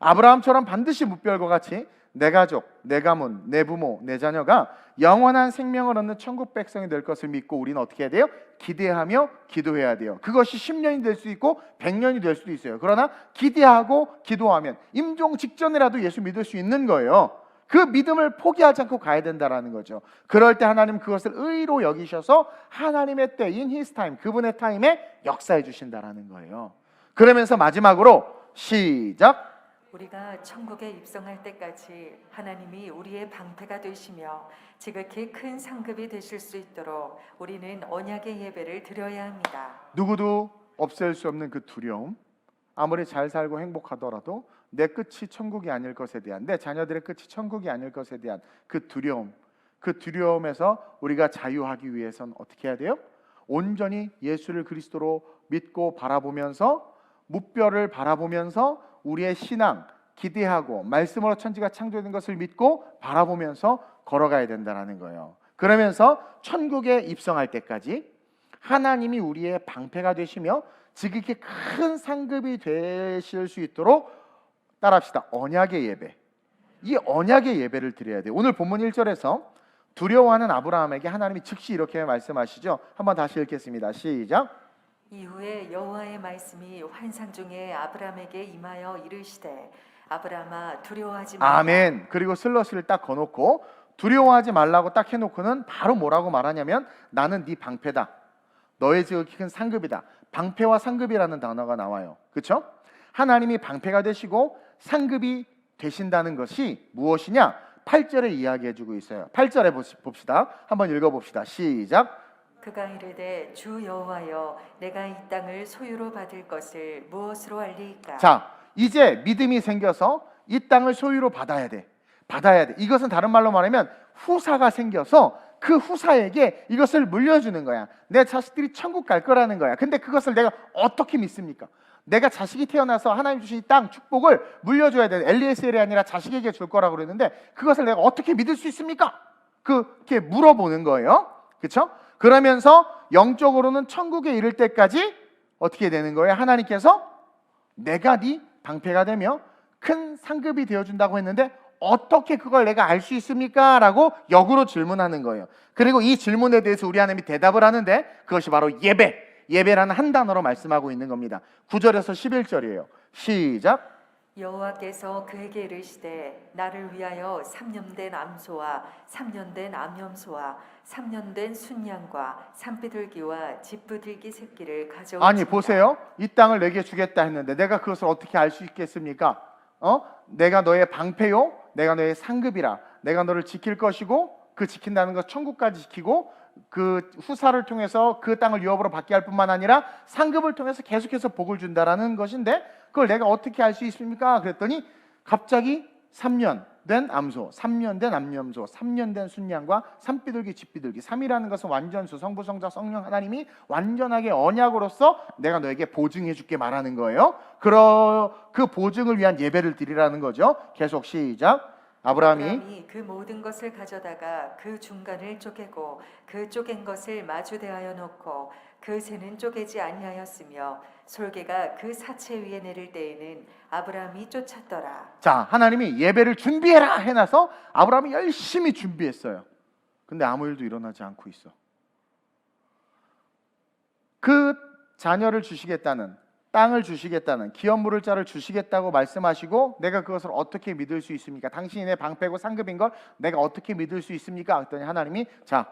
아브라함처럼 반드시 무뼈과 같이 내 가족, 내 가문, 내 부모, 내 자녀가 영원한 생명을 얻는 천국 백성이 될 것을 믿고 우리는 어떻게 해야 돼요? 기대하며 기도해야 돼요. 그것이 10년이 될 수 있고 100년이 될 수도 있어요. 그러나 기대하고 기도하면 임종 직전이라도 예수 믿을 수 있는 거예요. 그 믿음을 포기하지 않고 가야 된다라는 거죠. 그럴 때 하나님 그것을 의로 여기셔서 하나님의 때인 His time, 그분의 타임에 역사해 주신다라는 거예요. 그러면서 마지막으로 시작. 우리가 천국에 입성할 때까지 하나님이 우리의 방패가 되시며 지극히 큰 상급이 되실 수 있도록 우리는 언약의 예배를 드려야 합니다. 누구도 없앨 수 없는 그 두려움, 아무리 잘 살고 행복하더라도 내 끝이 천국이 아닐 것에 대한, 내 자녀들의 끝이 천국이 아닐 것에 대한 그 두려움, 그 두려움에서 우리가 자유하기 위해서는 어떻게 해야 돼요? 온전히 예수를 그리스도로 믿고 바라보면서, 무뼈를 바라보면서 우리의 신앙, 기대하고 말씀으로 천지가 창조된 것을 믿고 바라보면서 걸어가야 된다는 거예요. 그러면서 천국에 입성할 때까지 하나님이 우리의 방패가 되시며 지극히 큰 상급이 되실 수 있도록, 따라합시다, 언약의 예배. 이 언약의 예배를 드려야 돼요. 오늘 본문 1절에서 두려워하는 아브라함에게 하나님이 즉시 이렇게 말씀하시죠. 한번 다시 읽겠습니다. 시작. 이후에 여호와의 말씀이 환상 중에 아브라함에게 임하여 이르시되 아브라함아 두려워하지 말라. 아멘. 그리고 슬러시를 딱 거놓고 두려워하지 말라고 딱 해놓고는 바로 뭐라고 말하냐면 나는 네 방패다. 너의 지극히 큰 상급이다. 방패와 상급이라는 단어가 나와요. 그렇죠? 하나님이 방패가 되시고 상급이 되신다는 것이 무엇이냐? 8절에 이야기해주고 있어요. 8절에 봅시다. 한번 읽어봅시다. 시작. 그가 이르되 주 여호와여 내가 이 땅을 소유로 받을 것을 무엇으로 알리이까? 자, 이제 믿음이 생겨서 이 땅을 소유로 받아야 돼. 받아야 돼. 이것은 다른 말로 말하면 후사가 생겨서 그 후사에게 이것을 물려주는 거야. 내 자식들이 천국 갈 거라는 거야. 근데 그것을 내가 어떻게 믿습니까? 내가 자식이 태어나서 하나님 주신 이 땅 축복을 물려줘야 돼. 엘리에셀이 아니라 자식에게 줄 거라고 그랬는데 그것을 내가 어떻게 믿을 수 있습니까? 그렇게 물어보는 거예요. 그렇죠? 그러면서 영적으로는 천국에 이를 때까지 어떻게 되는 거예요? 하나님께서 내가 네 방패가 되며 큰 상급이 되어준다고 했는데 어떻게 그걸 내가 알 수 있습니까? 라고 역으로 질문하는 거예요. 그리고 이 질문에 대해서 우리 하나님이 대답을 하는데 그것이 바로 예배, 예배라는 한 단어로 말씀하고 있는 겁니다. 9절에서 11절이에요. 시작. 여호와께서 그에게 이르시되 나를 위하여 3년 된 암소와 3년 된 암염소와 3년 된 순양과 산비둘기와 집비둘기 새끼를 가져오라. 아니 보세요. 이 땅을 내게 주겠다 했는데 내가 그것을 어떻게 알 수 있겠습니까? 내가 너의 방패요, 내가 너의 상급이라. 내가 너를 지킬 것이고 그 지킨다는 것 천국까지 지키고 그 후사를 통해서 그 땅을 유업으로 받게 할 뿐만 아니라 상급을 통해서 계속해서 복을 준다라는 것인데 그걸 내가 어떻게 알 수 있습니까? 그랬더니 갑자기 3년 된 암소, 3년 된 암염소, 3년 된 순양과 산비둘기, 집비둘기. 3이라는 것은 완전수, 성부, 성자, 성령 하나님이 완전하게 언약으로서 내가 너에게 보증해 줄게 말하는 거예요. 그 보증을 위한 예배를 드리라는 거죠. 계속 시작. 아브라함이 그 모든 것을 가져다가 그 중간을 쪼개고 그 쪼갠 것을 마주대하여 놓고 그 새는 쪼개지 아니하였으며 솔개가 그 사체 위에 내릴 때에는 아브라함이 쫓았더라. 자, 하나님이 예배를 준비해라 해놔서 아브라함이 열심히 준비했어요. 근데 아무 일도 일어나지 않고 있어. 그 자녀를 주시겠다는, 땅을 주시겠다는, 기업 물을 자를 주시겠다고 말씀하시고 내가 그것을 어떻게 믿을 수 있습니까? 당신이 내 방패고 상급인 걸 내가 어떻게 믿을 수 있습니까? 그랬더니 하나님이 자,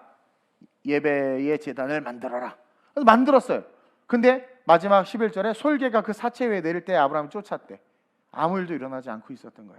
예배의 제단을 만들어라. 그래서 만들었어요. 근데 마지막 11절에 솔개가 그 사체 위에 내릴 때 아브라함이 쫓았대. 아무 일도 일어나지 않고 있었던 거야.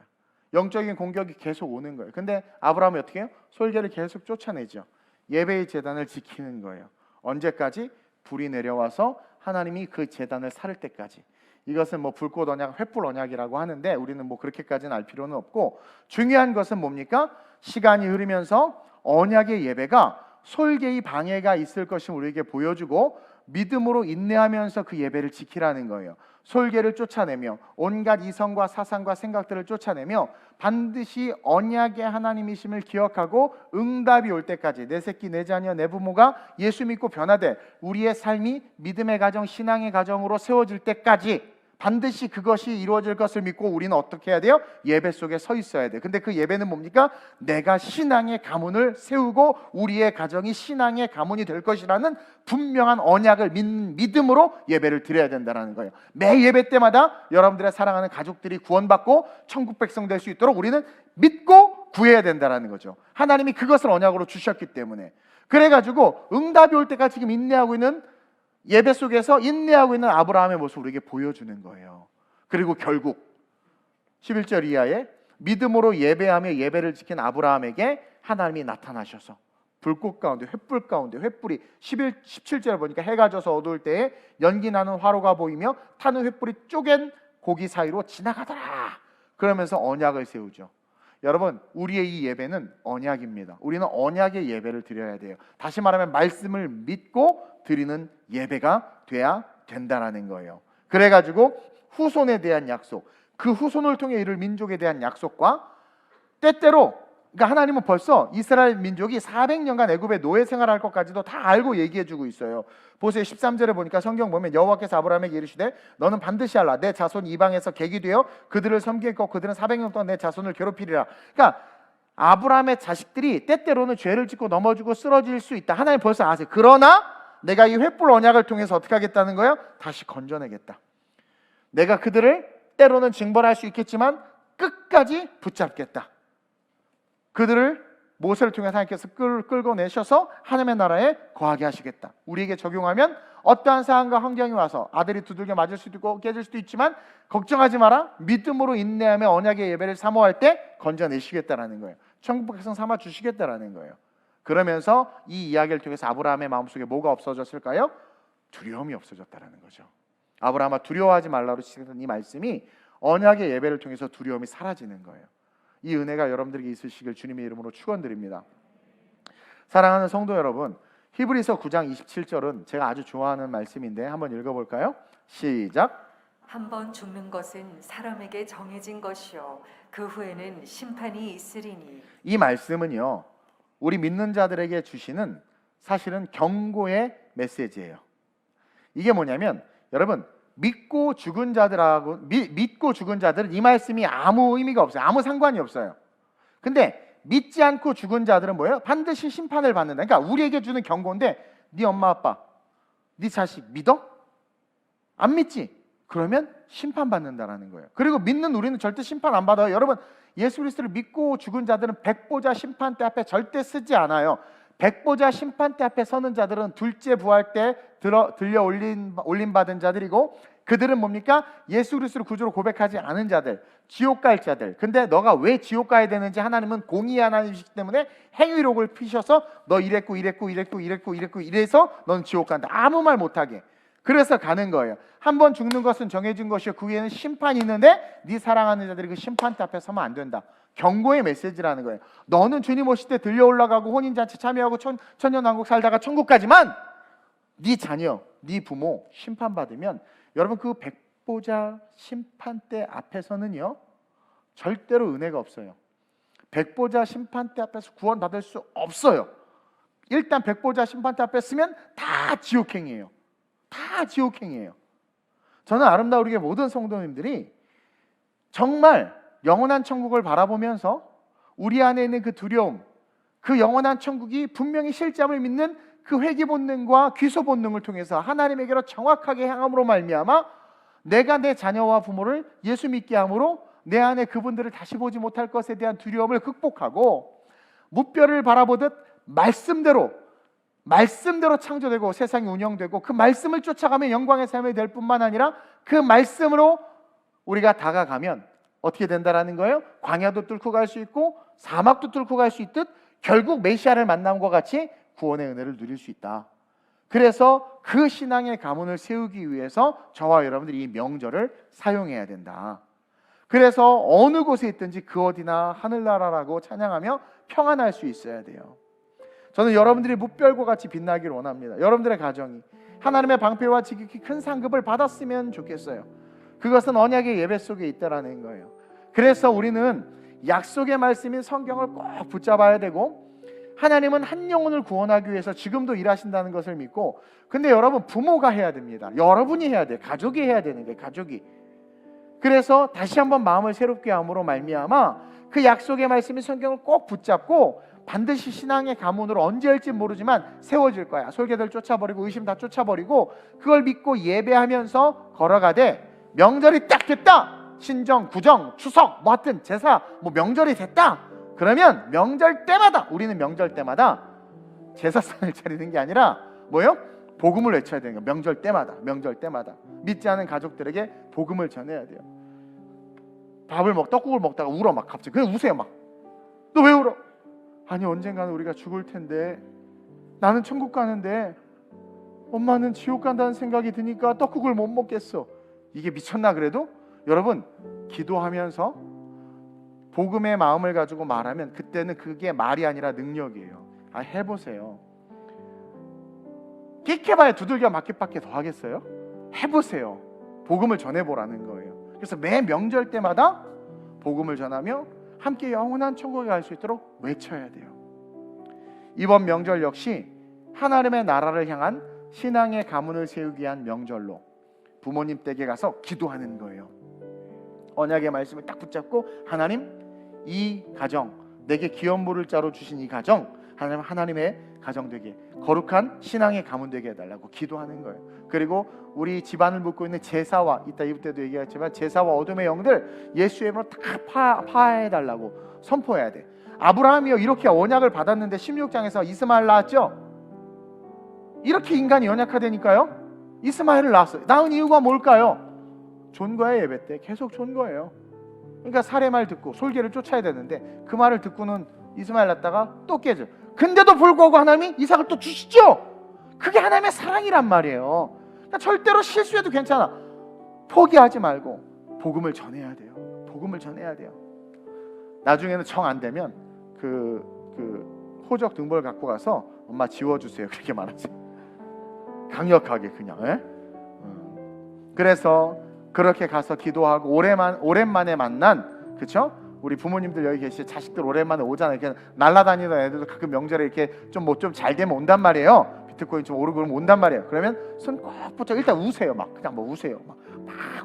영적인 공격이 계속 오는 거예요. 근데 아브라함이 어떻게 해요? 솔개를 계속 쫓아내죠. 예배의 제단을 지키는 거예요. 언제까지? 불이 내려와서 하나님이 그 제단을 살을 때까지. 이것은 뭐 불꽃 언약, 횃불 언약이라고 하는데 우리는 뭐 그렇게까지는 알 필요는 없고 중요한 것은 뭡니까? 시간이 흐르면서 언약의 예배가 솔개의 방해가 있을 것을 우리에게 보여주고 믿음으로 인내하면서 그 예배를 지키라는 거예요. 솔개를 쫓아내며 온갖 이성과 사상과 생각들을 쫓아내며 반드시 언약의 하나님이심을 기억하고 응답이 올 때까지 내 새끼, 내 자녀, 내 부모가 예수 믿고 변화돼 우리의 삶이 믿음의 가정, 신앙의 가정으로 세워질 때까지 반드시 그것이 이루어질 것을 믿고 우리는 어떻게 해야 돼요? 예배 속에 서 있어야 돼요. 근데 그 예배는 뭡니까? 내가 신앙의 가문을 세우고 우리의 가정이 신앙의 가문이 될 것이라는 분명한 언약을 믿음으로 예배를 드려야 된다는 거예요. 매 예배 때마다 여러분들의 사랑하는 가족들이 구원받고 천국 백성 될 수 있도록 우리는 믿고 구해야 된다라는 거죠. 하나님이 그것을 언약으로 주셨기 때문에. 그래가지고 응답이 올 때까지 지금 인내하고 있는 예배 속에서 인내하고 있는 아브라함의 모습을 우리에게 보여주는 거예요. 그리고 결국 11절 이하에 믿음으로 예배하며 예배를 지킨 아브라함에게 하나님이 나타나셔서 불꽃 가운데 횃불 가운데 횃불이 17절에 보니까 해가 져서 어두울 때에 연기 나는 화로가 보이며 타는 횃불이 쪼갠 고기 사이로 지나가더라. 그러면서 언약을 세우죠. 여러분, 우리의 이 예배는 언약입니다. 우리는 언약의 예배를 드려야 돼요. 다시 말하면 말씀을 믿고 드리는 예배가 돼야 된다라는 거예요. 그래가지고 후손에 대한 약속, 그 후손을 통해 이룰 민족에 대한 약속과 때때로, 그러니까 하나님은 벌써 이스라엘 민족이 400년간 애굽의 노예 생활할 것까지도 다 알고 얘기해주고 있어요. 보세요. 13절에 보니까 성경 보면 여호와께서 아브라함에게 이르시되 너는 반드시 알라. 내 자손 이방에서 객이 되어 그들을 섬길 것, 그들은 400년 동안 내 자손을 괴롭히리라. 그러니까 아브라함의 자식들이 때때로는 죄를 짓고 넘어지고 쓰러질 수 있다. 하나님 벌써 아세요. 그러나 내가 이 횃불 언약을 통해서 어떻게 하겠다는 거예요? 다시 건져내겠다. 내가 그들을 때로는 징벌할 수 있겠지만 끝까지 붙잡겠다. 그들을 모세를 통해 하나님께서 끌고 내셔서 하나님의 나라에 거하게 하시겠다. 우리에게 적용하면 어떠한 상황과 환경이 와서 아들이 두들겨 맞을 수도 있고 깨질 수도 있지만 걱정하지 마라. 믿음으로 인내하며 언약의 예배를 사모할 때 건져내시겠다라는 거예요. 천국 백성 삼아 주시겠다라는 거예요. 그러면서 이 이야기를 통해서 아브라함의 마음속에 뭐가 없어졌을까요? 두려움이 없어졌다라는 거죠. 아브라함아 두려워하지 말라로 시작된 이 말씀이 언약의 예배를 통해서 두려움이 사라지는 거예요. 이 은혜가 여러분들에게 있으시길 주님의 이름으로 축원드립니다. 사랑하는 성도 여러분, 히브리서 9장 27절은 제가 아주 좋아하는 말씀인데 한번 읽어볼까요? 시작. 한번 죽는 것은 사람에게 정해진 것이요 그 후에는 심판이 있으리니. 이 말씀은요, 우리 믿는 자들에게 주시는 사실은 경고의 메시지예요. 이게 뭐냐면 여러분, 믿고 죽은 자들은 이 말씀이 아무 의미가 없어요. 아무 상관이 없어요. 근데 믿지 않고 죽은 자들은 뭐예요? 반드시 심판을 받는다. 그러니까 우리에게 주는 경고인데 네 엄마 아빠, 네 자식 믿어? 안 믿지? 그러면 심판받는다라는 거예요. 그리고 믿는 우리는 절대 심판 안 받아요. 여러분, 예수 그리스도를 믿고 죽은 자들은 백보자 심판대 앞에 절대 쓰지 않아요. 백보자 심판대 앞에 서는 자들은 둘째 부활 때 들려 올림 받은 자들이고, 그들은 뭡니까? 예수 그리스도를 구주로 고백하지 않은 자들, 지옥 갈 자들. 근데 너가 왜 지옥 가야 되는지 하나님은 공의의 하나님이시기 때문에 행위록을 피셔서 너 이랬고 이래서 넌 지옥 간다. 아무 말 못하게. 그래서 가는 거예요. 한 번 죽는 것은 정해진 것이요 그 위에는 심판이 있는데 네 사랑하는 자들이 그 심판대 앞에 서면 안 된다. 경고의 메시지라는 거예요. 너는 주님 오실 때 들려 올라가고 혼인잔치 참여하고 천년왕국 살다가 천국 가지만 네 자녀, 네 부모 심판받으면 여러분 그 백보자 심판대 앞에서는요 절대로 은혜가 없어요. 백보자 심판대 앞에서 구원받을 수 없어요. 일단 백보자 심판대 앞에 서면 다 지옥행이에요. 다 지옥행이에요. 저는 아름다운 우리의 모든 성도님들이 정말 영원한 천국을 바라보면서 우리 안에 있는 그 두려움, 그 영원한 천국이 분명히 실제함을 믿는 그 회개 본능과 귀소 본능을 통해서 하나님에게로 정확하게 향함으로 말미암아 내가 내 자녀와 부모를 예수 믿게 함으로 내 안에 그분들을 다시 보지 못할 것에 대한 두려움을 극복하고 무뼈를 바라보듯 말씀대로 창조되고 세상이 운영되고 그 말씀을 쫓아가면 영광의 삶이 될 뿐만 아니라 그 말씀으로 우리가 다가가면 어떻게 된다라는 거예요? 광야도 뚫고 갈 수 있고 사막도 뚫고 갈 수 있듯 결국 메시아를 만남과 같이 구원의 은혜를 누릴 수 있다. 그래서 그 신앙의 가문을 세우기 위해서 저와 여러분들이 이 명절을 사용해야 된다. 그래서 어느 곳에 있든지 그 어디나 하늘나라라고 찬양하며 평안할 수 있어야 돼요. 저는 여러분들이 무별과 같이 빛나기를 원합니다. 여러분들의 가정이 하나님의 방패와 지극히 큰 상급을 받았으면 좋겠어요. 그것은 언약의 예배 속에 있다라는 거예요. 그래서 우리는 약속의 말씀인 성경을 꼭 붙잡아야 되고 하나님은 한 영혼을 구원하기 위해서 지금도 일하신다는 것을 믿고, 근데 여러분 부모가 해야 됩니다. 여러분이 해야 돼요. 가족이 해야 되는데 가족이. 그래서 다시 한번 마음을 새롭게 함으로 말미암아 그 약속의 말씀인 성경을 꼭 붙잡고 반드시 신앙의 가문으로 언제 할지 모르지만 세워질 거야. 솔개들 쫓아버리고 의심 다 쫓아버리고 그걸 믿고 예배하면서 걸어가되 명절이 딱 됐다. 신정, 구정, 추석, 뭐 하여튼 제사, 뭐 명절이 됐다. 그러면 명절 때마다, 우리는 명절 때마다 제사상을 차리는 게 아니라 뭐예요? 복음을 외쳐야 되는 거예요. 명절 때마다, 명절 때마다 믿지 않은 가족들에게 복음을 전해야 돼요. 떡국을 먹다가 울어 막 갑자기. 그냥 우세요 막. 너 왜 울어? 아니 언젠가는 우리가 죽을 텐데, 나는 천국 가는데 엄마는 지옥 간다는 생각이 드니까 떡국을 못 먹겠어. 이게 미쳤나 그래도? 여러분, 기도하면서 복음의 마음을 가지고 말하면 그때는 그게 말이 아니라 능력이에요. 해보세요. 끽해봐야 두들겨 맞기밖에 더 하겠어요? 해보세요. 복음을 전해보라는 거예요. 그래서 매 명절 때마다 복음을 전하며 함께 영원한 천국에 갈 수 있도록 외쳐야 돼요. 이번 명절 역시 하나님의 나라를 향한 신앙의 가문을 세우기 위한 명절로 부모님 댁에 가서 기도하는 거예요. 언약의 말씀을 딱 붙잡고, 하나님, 이 가정, 내게 기업 물을 자로 주신 이 가정, 하나님의 가정 되게, 거룩한 신앙의 가문 되게 해달라고 기도하는 거예요. 그리고 우리 집안을 묶고 있는 제사와, 이따 이브 때도 얘기했지만 제사와 어둠의 영들 예수의 이름으로 다 파해달라고 선포해야 돼. 아브라함이요, 이렇게 언약을 받았는데 16장에서 이스마엘 낳았죠. 이렇게 인간이 연약하다니까요. 이스마엘을 낳았어요. 낳은 이유가 뭘까요? 존 거예요. 예배 때 계속 존 거예요. 그러니까 사례 말 듣고 솔개를 쫓아야 되는데 그 말을 듣고는 이스마엘 낳다가 또 깨져. 근데도 불구하고 하나님이 이삭을 또 주시죠. 그게 하나님의 사랑이란 말이에요. 그러니까 절대로 실수해도 괜찮아. 포기하지 말고 복음을 전해야 돼요. 복음을 전해야 돼요. 나중에는 정 안 되면 그 호적 등본을 갖고 가서 엄마 지워주세요. 그렇게 말하세요. 강력하게 그냥. 그래서 그렇게 가서 기도하고 오랜만에 만난, 그렇죠? 우리 부모님들 여기 계시, 자식들 오랜만에 오잖아요. 그냥 날라다니던 애들도 가끔 명절에 이렇게 좀 잘 되면 온단 말이에요. 비트코인 좀 오르고 그러면 온단 말이에요. 그러면 손 꼭 붙여 일단 우세요. 막 그냥 우세요. 막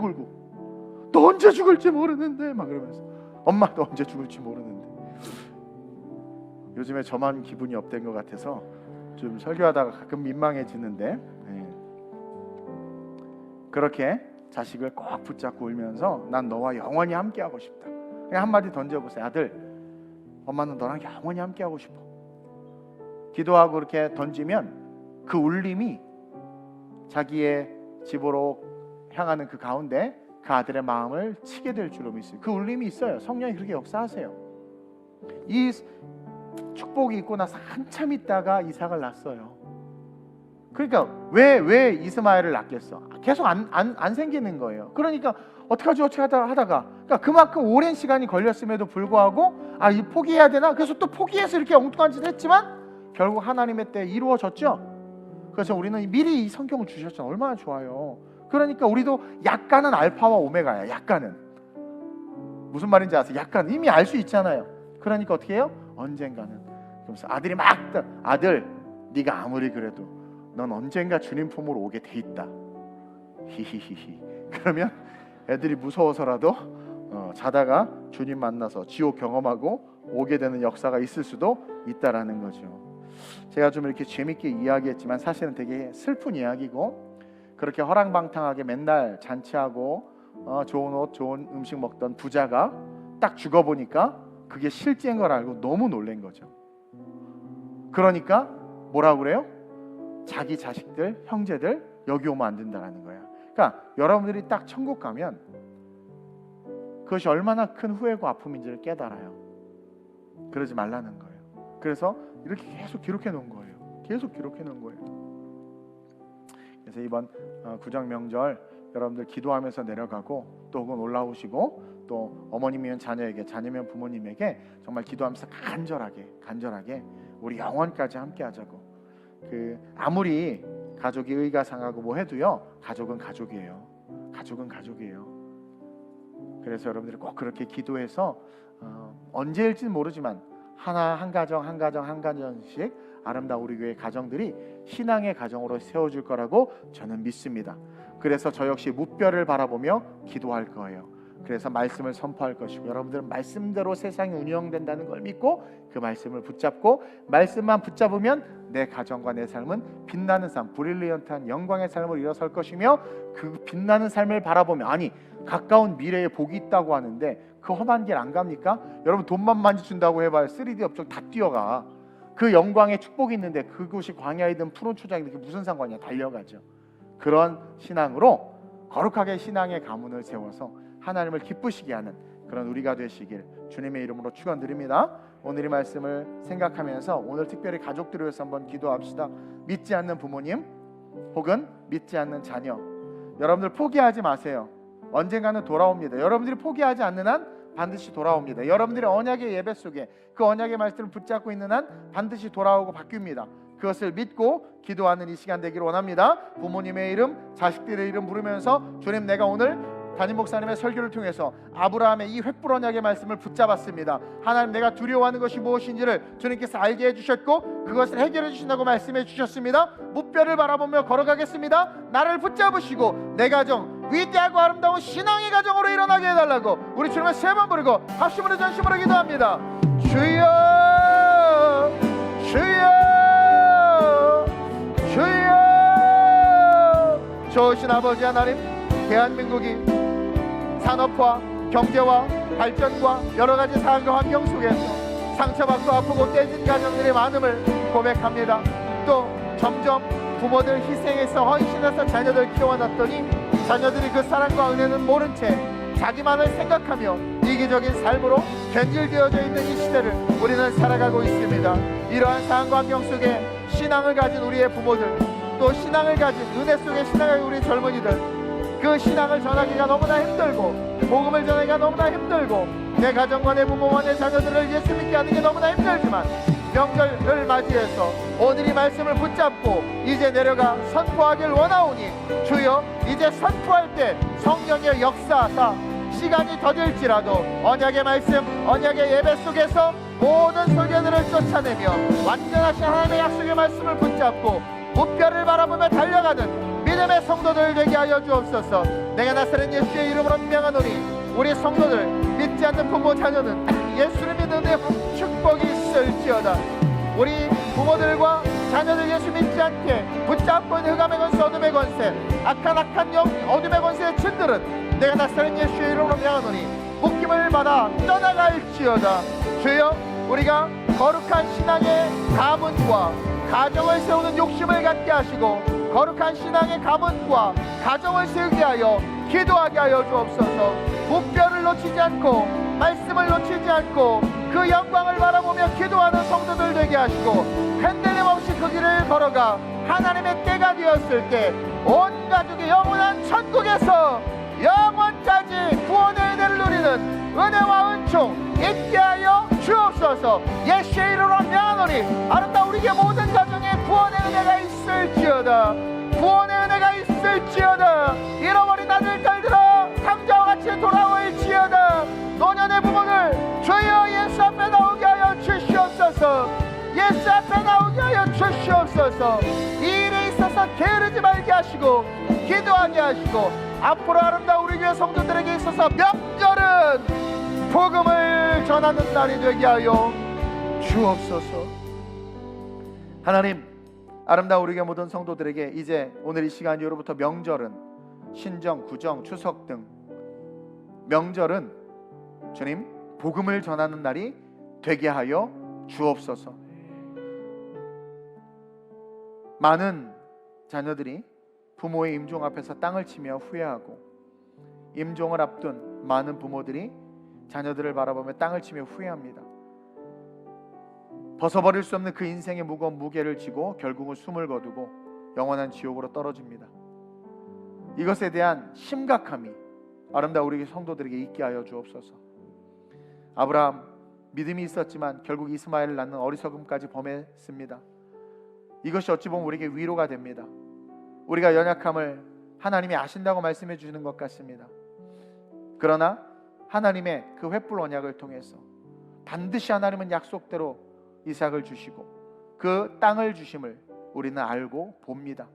울고, 너 언제 죽을지 모르는데 막 그러면서, 엄마 너 언제 죽을지 모르는데. 요즘에 저만 기분이 업된 것 같아서 좀 설교하다가 가끔 민망해지는데, 그렇게 자식을 꼭 붙잡고 울면서 난 너와 영원히 함께하고 싶다. 그냥 한마디 던져보세요. 아들, 엄마는 너랑 영원히 함께하고 싶어. 기도하고 그렇게 던지면 그 울림이 자기의 집으로 향하는 그 가운데 그 아들의 마음을 치게 될 줄로 믿습니다. 그 울림이 있어요. 성령이 그렇게 역사하세요. 이 축복이 있고 나서 한참 있다가 이삭을 낳았어요. 그러니까 왜 이스마엘을 낳겠어? 계속 안 생기는 거예요. 그러니까 어떻게 하다가, 그러니까 그만큼 오랜 시간이 걸렸음에도 불구하고 이 포기해야 되나? 그래서 또 포기해서 이렇게 엉뚱한 짓을 했지만 결국 하나님의 때에 이루어졌죠. 그래서 우리는 미리 이 성경을 주셨잖아요. 얼마나 좋아요. 그러니까 우리도 약간은 알파와 오메가야. 약간은 무슨 말인지 아세요? 약간 이미 알 수 있잖아요. 그러니까 어떻게 해요? 언젠가는. 그러면서 아들이 아들, 네가 아무리 그래도 넌 언젠가 주님 품으로 오게 돼 있다. 히히히히. 그러면 애들이 무서워서라도 자다가 주님 만나서 지옥 경험하고 오게 되는 역사가 있을 수도 있다라는 거죠. 제가 좀 이렇게 재밌게 이야기했지만 사실은 되게 슬픈 이야기고, 그렇게 허랑방탕하게 맨날 잔치하고 좋은 옷, 좋은 음식 먹던 부자가 딱 죽어보니까 그게 실제인 걸 알고 너무 놀란 거죠. 그러니까 뭐라고 그래요? 자기 자식들, 형제들 여기 오면 안 된다라는 거야. 그러니까 여러분들이 딱 천국 가면 그것이 얼마나 큰 후회고 아픔인지를 깨달아요. 그러지 말라는 거예요. 그래서 이렇게 계속 기록해 놓은 거예요. 계속 기록해 놓은 거예요. 그래서 이번 구정 명절 여러분들 기도하면서 내려가고, 또 혹은 올라오시고, 또 어머님이면 자녀에게, 자녀면 부모님에게 정말 기도하면서 간절하게 우리 영원까지 함께 하자고. 아무리 가족이 의가 상하고 뭐 해도요, 가족은 가족이에요. 가족은 가족이에요. 그래서 여러분들이 꼭 그렇게 기도해서 언제일지는 모르지만 한 가정씩 아름다운 우리 교회 가정들이 신앙의 가정으로 세워질 거라고 저는 믿습니다. 그래서 저 역시 무뼈를 바라보며 기도할 거예요. 그래서 말씀을 선포할 것이고, 여러분들은 말씀대로 세상이 운영된다는 걸 믿고 그 말씀을 붙잡고, 말씀만 붙잡으면 내 가정과 내 삶은 빛나는 삶, 브릴리언트한 영광의 삶을 일어설 것이며, 그 빛나는 삶을 바라보며, 아니 가까운 미래에 복이 있다고 하는데 그 험한 길 안 갑니까? 여러분 돈만 많이 준다고 해봐요 3D 업종 다 뛰어가. 그 영광의 축복이 있는데 그곳이 광야이든 푸른 초장이든 그게 무슨 상관이야? 달려가죠. 그런 신앙으로 거룩하게 신앙의 가문을 세워서 하나님을 기쁘시게 하는 그런 우리가 되시길 주님의 이름으로 축원드립니다. 오늘 이 말씀을 생각하면서 오늘 특별히 가족들을 위해서 한번 기도합시다. 믿지 않는 부모님 혹은 믿지 않는 자녀, 여러분들 포기하지 마세요. 언젠가는 돌아옵니다. 여러분들이 포기하지 않는 한 반드시 돌아옵니다. 여러분들의 언약의 예배 속에 그 언약의 말씀을 붙잡고 있는 한 반드시 돌아오고 바뀝니다. 그것을 믿고 기도하는 이 시간 되기를 원합니다. 부모님의 이름, 자식들의 이름 부르면서, 주님, 내가 오늘 담임 목사님의 설교를 통해서 아브라함의 이 횃불 언약의 말씀을 붙잡았습니다. 하나님, 내가 두려워하는 것이 무엇인지를 주님께서 알게 해주셨고 그것을 해결해 주신다고 말씀해 주셨습니다. 무뼈를 바라보며 걸어가겠습니다. 나를 붙잡으시고 내 가정 위대하고 아름다운 신앙의 가정으로 일어나게 해달라고 우리 주님을 3번 부르고 합심으로 전심으로 기도합니다. 주여, 주여, 주여. 좋으신 아버지 하나님, 대한민국이 산업화, 경제화, 발전과 여러 가지 상황과 환경 속에서 상처받고 아프고 깨진 가정들의 많음을 고백합니다. 또 점점 부모들 희생해서 헌신해서 자녀들 키워놨더니 자녀들이 그 사랑과 은혜는 모른 채 자기만을 생각하며 이기적인 삶으로 변질되어져 있는 이 시대를 우리는 살아가고 있습니다. 이러한 상황과 환경 속에 신앙을 가진 우리의 부모들, 또 신앙을 가진 은혜 속에 신앙을 우리 젊은이들, 그 신앙을 전하기가 너무나 힘들고 복음을 전하기가 너무나 힘들고 내 가정과 내 부모와 내 자녀들을 예수 믿게 하는 게 너무나 힘들지만, 명절을 맞이해서 오늘 이 말씀을 붙잡고 이제 내려가 선포하길 원하오니, 주여, 이제 선포할 때 성령의 역사하사 시간이 더딜지라도 언약의 말씀, 언약의 예배 속에서 모든 소견들을 쫓아내며 완전하신 하나님의 약속의 말씀을 붙잡고 무뼈를 바라보며 달려가는 믿음의 성도들 되게 하여 주옵소서. 내가 나사렛 예수의 이름으로 명하노니 우리 성도들, 믿지 않는 부모 자녀는 예수를 믿는 데 축복이 있을지어다. 우리 부모들과 자녀들 예수 믿지 않게 붙잡고 있는 흑암의 권세, 어둠의 권세, 악한 영, 어둠의 권세의 진들은 내가 나사렛 예수의 이름으로 명하노니 묶임을 받아 떠나갈지어다. 주여, 우리가 거룩한 신앙의 가문과 가정을 세우는 욕심을 갖게 하시고 거룩한 신앙의 가문과 가정을 세우게 하여 기도하게 하여 주옵소서. 목표를 놓치지 않고 말씀을 놓치지 않고 그 영광을 바라보며 기도하는 성도들 되게 하시고 흔들림 없이 그 길을 걸어가 하나님의 때가 되었을 때 온 가족이 영원한 천국에서 영원까지 구원의 은혜를 누리는 은혜와 은총 있게 하여 주옵소서. 예수의 이름으로 명하노니 아름다운 우리의 모든 가정에 구원의 은혜가 있을지어다. 구원의 은혜가 있을지어다. 잃어버린 아들 딸들아 감자와 같이 돌아올지어다. 노년의 부모들 주여 예수 앞에 나오게 하여 주시옵소서. 예수 앞에 나오게 하여 주시옵소서. 이 일에 있어서 게으르지 말게 하시고 기도하게 하시고 앞으로 아름다운 우리 교회 성도들에게 있어서 명절은 복음을 전하는 날이 되게 하여 주옵소서. 하나님, 아름다운 우리 교회 모든 성도들에게 이제 오늘 이 시간 이후로부터 명절은 신정, 구정, 추석 등 명절은 주님 복음을 전하는 날이 되게 하여 주옵소서. 많은 자녀들이 부모의 임종 앞에서 땅을 치며 후회하고, 임종을 앞둔 많은 부모들이 자녀들을 바라보며 땅을 치며 후회합니다. 벗어버릴 수 없는 그 인생의 무거운 무게를 지고 결국은 숨을 거두고 영원한 지옥으로 떨어집니다. 이것에 대한 심각함이 아름다운 우리 성도들에게 있게 하여 주옵소서. 아브라함 믿음이 있었지만 결국 이스마엘을 낳는 어리석음까지 범했습니다. 이것이 어찌 보면 우리에게 위로가 됩니다. 우리가 연약함을 하나님이 아신다고 말씀해 주시는 것 같습니다. 그러나 하나님의 그 횃불 언약을 통해서 반드시 하나님은 약속대로 이삭을 주시고 그 땅을 주심을 우리는 알고 봅니다.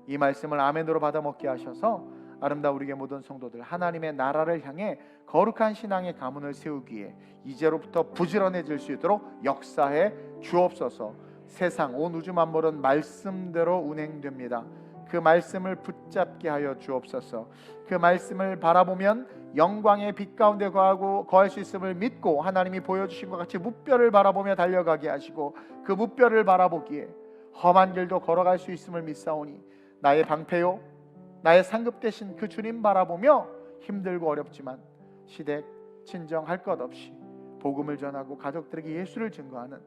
이 말씀을 아멘으로 받아 먹게 하셔서 아름다운 우리의 모든 성도들 하나님의 나라를 향해 거룩한 신앙의 가문을 세우기에 이제로부터 부지런해질 수 있도록 역사해 주옵소서. 세상 온 우주 만물은 말씀대로 운행됩니다. 그 말씀을 붙잡게 하여 주옵소서. 그 말씀을 바라보면 영광의 빛 가운데 거할 수 있음을 믿고 하나님이 보여주신 것 같이 무뼈를 바라보며 달려가게 하시고 그 무뼈를 바라보기에 험한 길도 걸어갈 수 있음을 믿사오니 나의 방패요 나의 상급 되신 그 주님 바라보며 힘들고 어렵지만 시댁 친정 할 것 없이 복음을 전하고 가족들에게 예수를 증거하는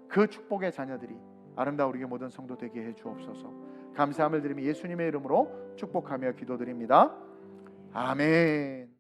그 축복의 자녀들이 아름다운 우리의 모든 성도 되게 해 주옵소서. 감사함을 드리며 예수님의 이름으로 축복하며 기도드립니다. 아멘.